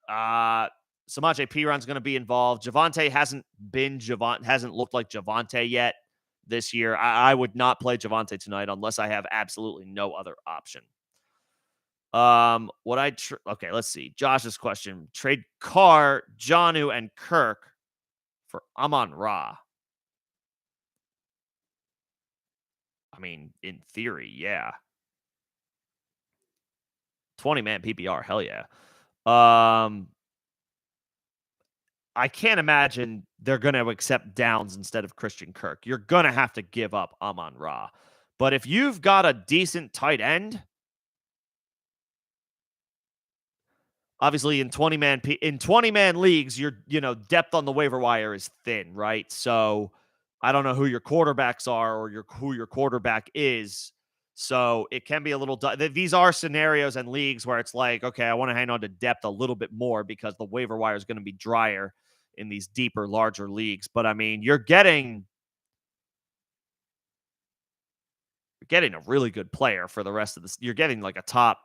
Samaje Perine going to be involved. Javonte hasn't looked like Javonte yet this year. I would not play Javonte tonight unless I have absolutely no other option. Okay, let's see. Josh's question. Trade Carr, Jonnu, and Kirk for Amon-Ra. I mean, in theory, yeah. 20-man PPR, hell yeah. I can't imagine they're going to accept Downs instead of Christian Kirk. You're going to have to give up Amon-Ra. But if you've got a decent tight end, obviously in 20-man leagues, depth on the waiver wire is thin, right? So I don't know who your quarterbacks are or who your quarterback is. So it can be a little. These are scenarios and leagues where it's like, okay, I want to hang on to depth a little bit more because the waiver wire is going to be drier in these deeper, larger leagues. But I mean, you're getting a really good player for the rest of this. You're getting like a top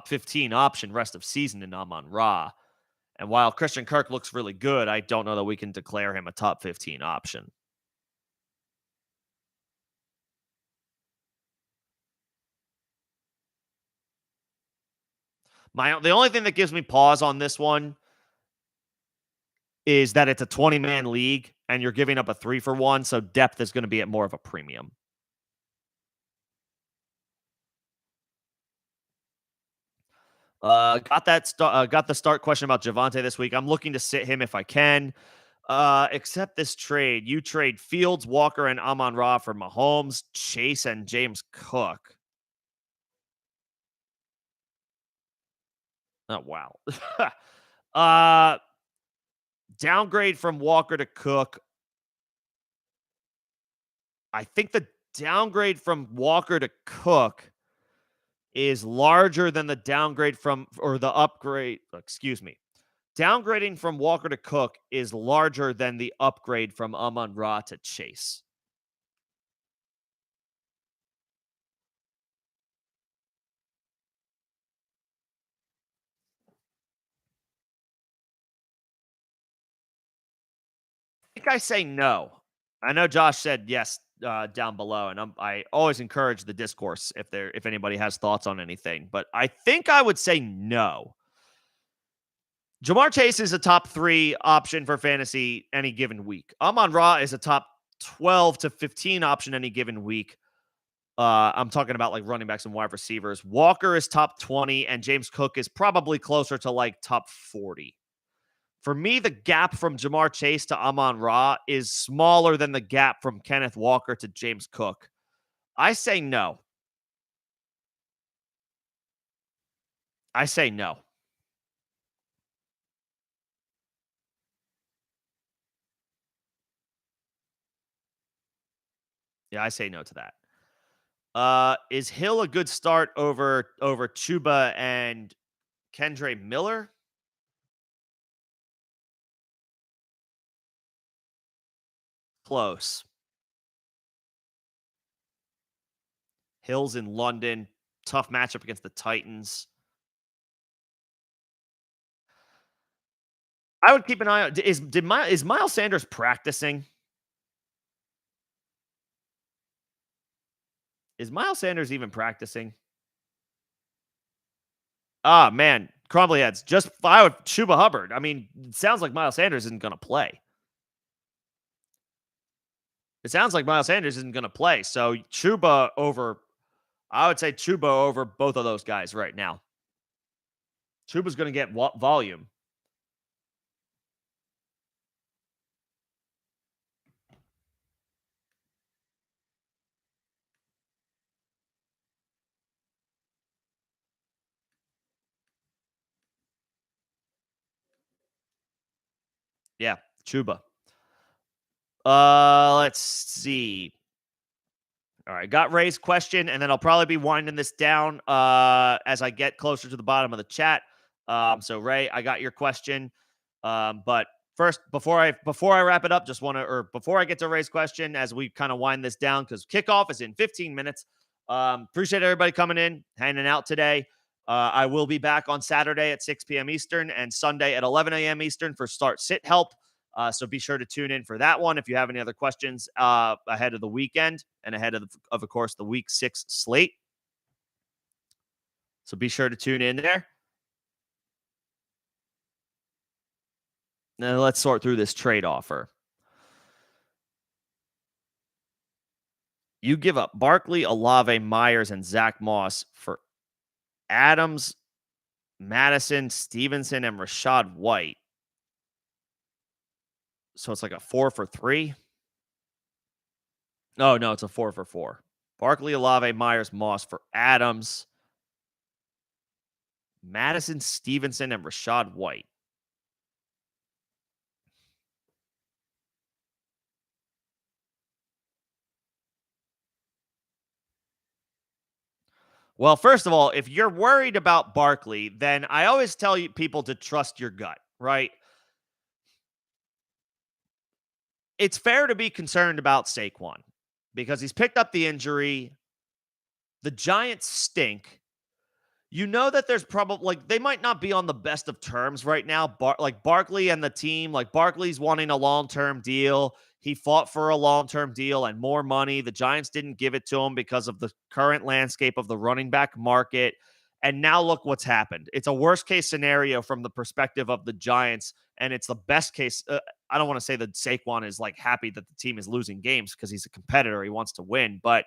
15 option rest of season in Amon-Ra. And while Christian Kirk looks really good, I don't know that we can declare him a top 15 option. The only thing that gives me pause on this one is that it's a 20-man league and you're giving up a 3-for-1, so depth is going to be at more of a premium. Got the start question about Javonte this week. I'm looking to sit him if I can. Except this trade. You trade Fields, Walker, and Amon-Ra for Mahomes, Chase, and James Cook. Oh, wow. Downgrade from Walker to Cook. I think the downgrade from Walker to Cook is larger than the downgrade the upgrade. Excuse me. Downgrading from Walker to Cook is larger than the upgrade from Amon-Ra to Chase. I think I say no. I know Josh said yes down below, and I always encourage the discourse if anybody has thoughts on anything. But I think I would say no. Jamar Chase is a top 3 option for fantasy any given week. Amon-Ra is a top 12 to 15 option any given week. I'm talking about like running backs and wide receivers. Walker is top 20, and James Cook is probably closer to like top 40. For me, the gap from Jamar Chase to Amon-Ra is smaller than the gap from Kenneth Walker to James Cook. I say no. I say no. Yeah, I say no to that. Is Hill a good start over Chuba and Kendre Miller? Close. Hill's in London. Tough matchup against the Titans. I would keep an eye out. Is Miles Sanders practicing? Is Miles Sanders even practicing? Ah, man. Crumbly heads. Just I would Chuba Hubbard. I mean, it sounds like Miles Sanders isn't going to play. It sounds like Miles Sanders isn't going to play. So Chuba over, I would say Chuba over both of those guys right now. Chuba's going to get volume. Yeah, Chuba. Let's see. All right, got Ray's question, and then I'll probably be winding this down as I get closer to the bottom of the chat. So Ray, I got your question. But first, before I wrap it up, just want to, or before I get to Ray's question, as we kind of wind this down, because kickoff is in 15 minutes. Appreciate everybody coming in, hanging out today. I will be back on Saturday at 6 p.m. Eastern and Sunday at 11 a.m. Eastern for Start Sit Help. So be sure to tune in for that one if you have any other questions ahead of the weekend and ahead of course, the Week 6 slate. So be sure to tune in there. Now let's sort through this trade offer. You give up Barkley, Olave, Myers, and Zach Moss for Adams, Madison, Stevenson, and Rashad White. So it's like a 4 for 3. Oh, no, it's a 4 for 4. Barkley, Olave, Myers, Moss for Adams, Madison, Stevenson, and Rashad White. Well, first of all, if you're worried about Barkley, then I always tell you people to trust your gut, right? It's fair to be concerned about Saquon because he's picked up the injury. The Giants stink. You know that there's probably like they might not be on the best of terms right now. Like Barkley and the team, like Barkley's wanting a long-term deal. He fought for a long-term deal and more money. The Giants didn't give it to him because of the current landscape of the running back market. And now look what's happened. It's a worst case scenario from the perspective of the Giants, and it's the best case. I don't want to say that Saquon is like happy that the team is losing games because he's a competitor. He wants to win, but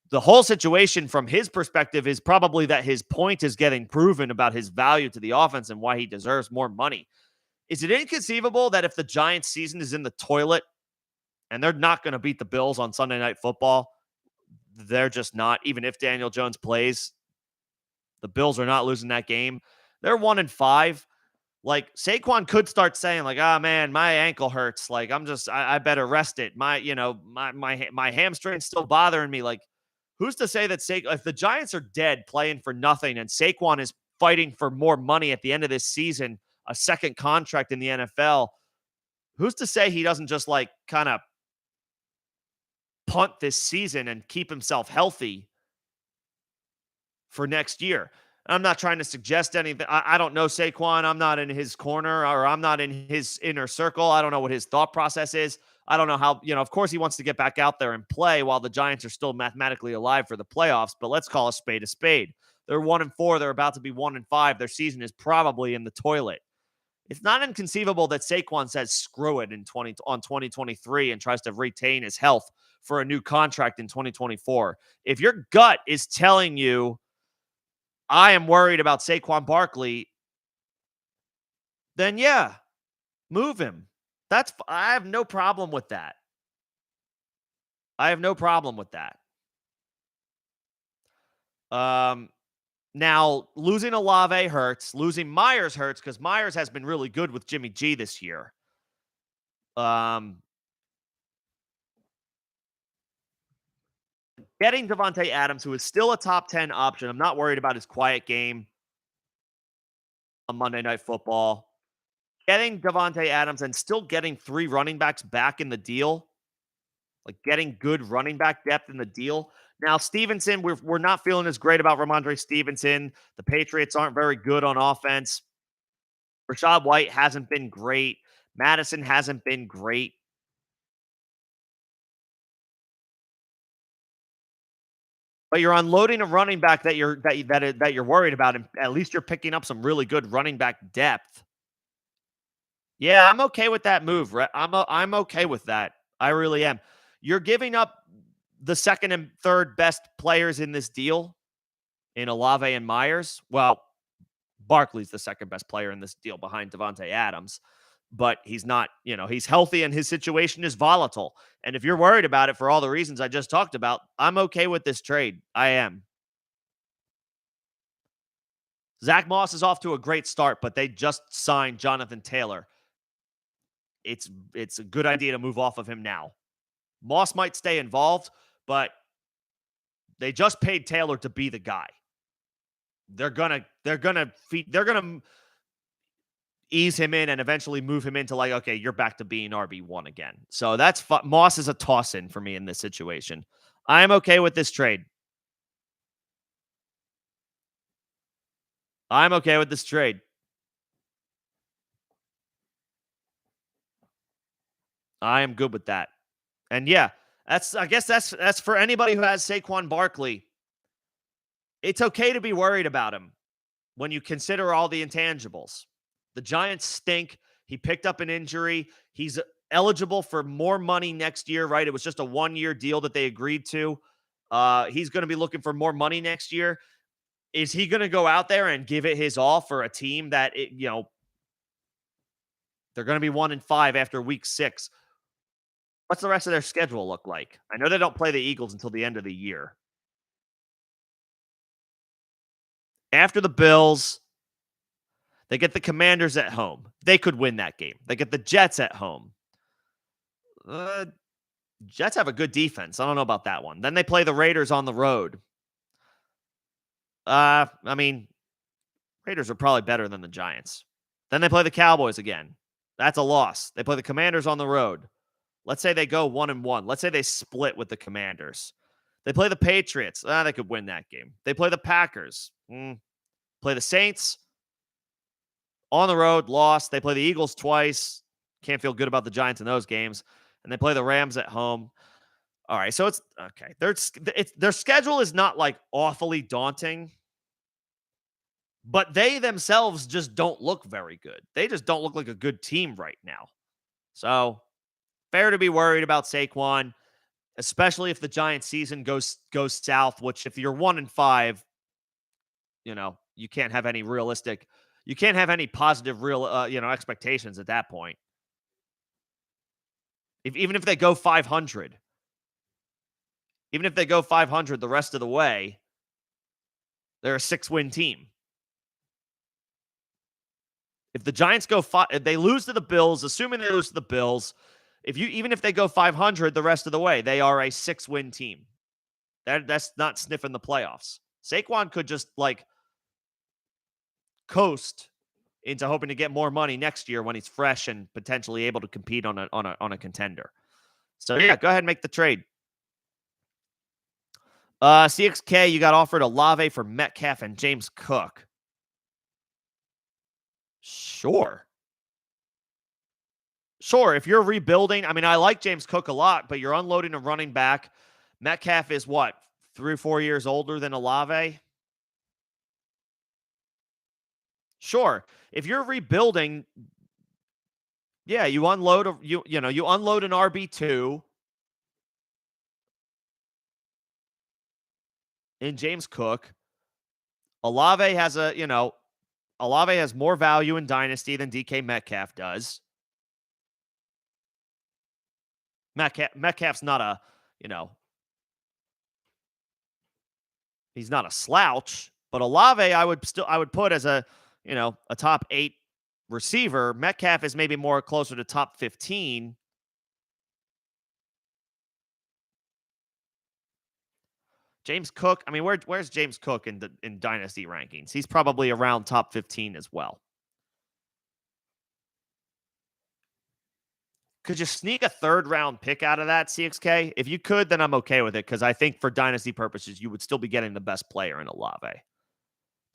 the whole situation from his perspective is probably that his point is getting proven about his value to the offense and why he deserves more money. Is it inconceivable that if the Giants season is in the toilet and they're not going to beat the Bills on Sunday Night Football, they're just not, even if Daniel Jones plays, the Bills are not losing that game. They're 1-5. Like Saquon could start saying like, "Ah, man, my ankle hurts. Like I better rest it. My hamstring's still bothering me." Like, who's to say that if the Giants are dead playing for nothing and Saquon is fighting for more money at the end of this season, a second contract in the NFL, who's to say he doesn't just like kind of punt this season and keep himself healthy for next year? I'm not trying to suggest anything. I don't know Saquon. I'm not in his corner or I'm not in his inner circle. I don't know what his thought process is. I don't know how, of course he wants to get back out there and play while the Giants are still mathematically alive for the playoffs, but let's call a spade a spade. They're 1-4. They're about to be 1-5. Their season is probably in the toilet. It's not inconceivable that Saquon says screw it in 2023 and tries to retain his health for a new contract in 2024. If your gut is telling you I am worried about Saquon Barkley, then yeah, move him. I have no problem with that. I have no problem with that. Now losing Olave hurts. Losing Myers hurts because Myers has been really good with Jimmy G this year. Getting Devontae Adams, who is still a top 10 option. I'm not worried about his quiet game on Monday Night Football. Getting Devontae Adams and still getting 3 running backs back in the deal, like getting good running back depth in the deal. Now, Stevenson, we're not feeling as great about Ramondre Stevenson. The Patriots aren't very good on offense. Rashad White hasn't been great. Madison hasn't been great. But you're unloading a running back that you're worried about, and at least you're picking up some really good running back depth. Yeah, I'm okay with that move. I'm okay with that. I really am. You're giving up the second and third best players in this deal in Olave and Myers. Well, Barkley's the second best player in this deal behind Devontae Adams, but he's not, he's healthy and his situation is volatile. And if you're worried about it for all the reasons I just talked about, I'm okay with this trade. I am. Zach Moss is off to a great start, but they just signed Jonathan Taylor. It's a good idea to move off of him now. Moss might stay involved, but they just paid Taylor to be the guy. They're gonna ease him in and eventually move him into like, okay, you're back to being RB1 again. So that's Moss is a toss in for me in this situation. I am okay with this trade. I'm okay with this trade. I am good with that. And yeah, I guess that's for anybody who has Saquon Barkley. It's okay to be worried about him when you consider all the intangibles. The Giants stink. He picked up an injury. He's eligible for more money next year, right? It was just a 1-year deal that they agreed to. He's going to be looking for more money next year. Is he going to go out there and give it his all for a team that, they're going to be 1-5 after week 6? What's the rest of their schedule look like? I know they don't play the Eagles until the end of the year. After the Bills, they get the Commanders at home. They could win that game. They get the Jets at home. Jets have a good defense. I don't know about that one. Then they play the Raiders on the road. Raiders are probably better than the Giants. Then they play the Cowboys again. That's a loss. They play the Commanders on the road. Let's say they go 1-1. Let's say they split with the Commanders. They play the Patriots. They could win that game. They play the Packers. Play the Saints on the road, lost. They play the Eagles twice. Can't feel good about the Giants in those games. And they play the Rams at home. All right, so it's okay. Their schedule is not like awfully daunting, but they themselves just don't look very good. They just don't look like a good team right now. So fair to be worried about Saquon, especially if the Giants season goes south, which if you're 1-5, you can't have any positive expectations at that point. Even if they go 500, the rest of the way, they're a 6-win team. If the Giants go if they lose to the Bills, assuming they lose to the Bills, even if they go 500 the rest of the way, they are a 6-win team. That's not sniffing the playoffs. Saquon could just coast into hoping to get more money next year when he's fresh and potentially able to compete on a contender. So yeah, go ahead and make the trade. CXK, you got offered Olave for Metcalf and James Cook. Sure. If you're rebuilding, I like James Cook a lot, but you're unloading a running back. Metcalf is what, 3 or 4 years older than Olave? Sure. If you're rebuilding, Yeah, you unload you unload an RB2 in James Cook. Olave has Olave has more value in Dynasty than DK Metcalf does. Metcalf's not a, you know, he's not a slouch, but Olave I would put as a top 8 receiver. Metcalf is maybe more closer to top 15. James Cook, I mean, where's James Cook in dynasty rankings? He's probably around top 15 as well. Could you sneak a third round pick out of that, CXK? If you could, then I'm okay with it because I think for dynasty purposes, you would still be getting the best player in Olave.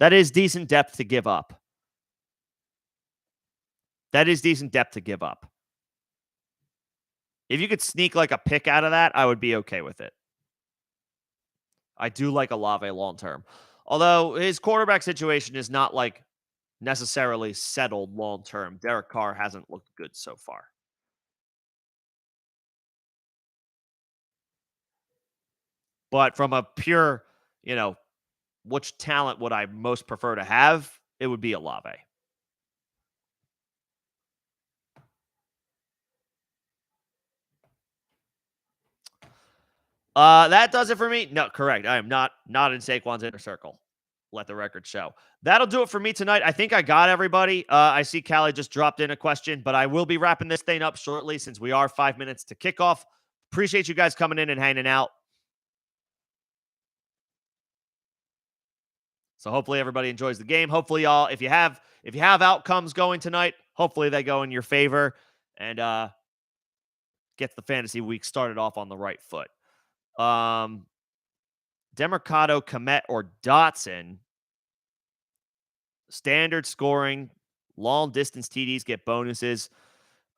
That is decent depth to give up. That is decent depth to give up. If you could sneak like a pick out of that, I would be okay with it. I do like Olave long term. Although his quarterback situation is not like necessarily settled long term. Derek Carr hasn't looked good so far. But from a pure, you know, which talent would I most prefer to have? It would be Olave. That does it for me. No, correct. I am not in Saquon's inner circle. Let the record show. That'll do it for me tonight. I think I got everybody. I see Callie just dropped in a question, but I will be wrapping this thing up shortly since we are 5 minutes to kickoff. Appreciate you guys coming in and hanging out. So hopefully everybody enjoys the game. Hopefully y'all, if you have outcomes going tonight, hopefully they go in your favor and gets the fantasy week started off on the right foot. Demercado, Komet, or Dotson. Standard scoring, long distance TDs get bonuses.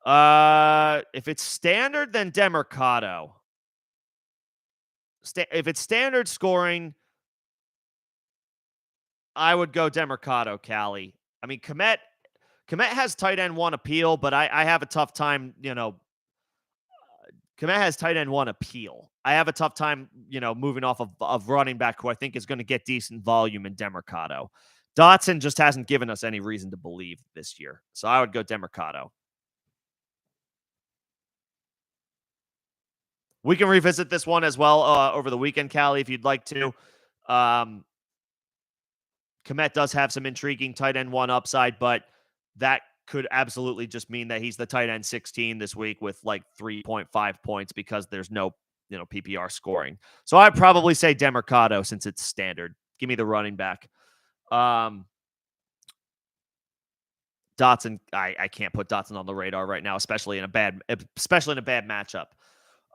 If it's standard, then Demercado. If it's standard scoring, I would go Demercado, Callie. I mean, Komet has tight end 1 appeal, but I have a tough time, Komet has tight end 1 appeal. I have a tough time, moving off of running back who I think is going to get decent volume in Demercado. Dotson just hasn't given us any reason to believe this year. So I would go Demercado. We can revisit this one as well over the weekend, Callie, if you'd like to. Komet does have some intriguing tight end 1 upside, but that could absolutely just mean that he's the tight end 16 this week with like 3.5 points because there's no, PPR scoring. So I'd probably say Demercado since it's standard. Give me the running back. Dotson, I can't put Dotson on the radar right now, especially in a bad matchup.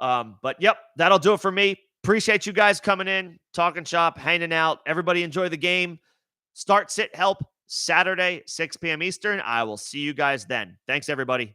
But yep, that'll do it for me. Appreciate you guys coming in, talking shop, hanging out. Everybody enjoy the game. Start, sit, help Saturday, 6 p.m. Eastern. I will see you guys then. Thanks, everybody.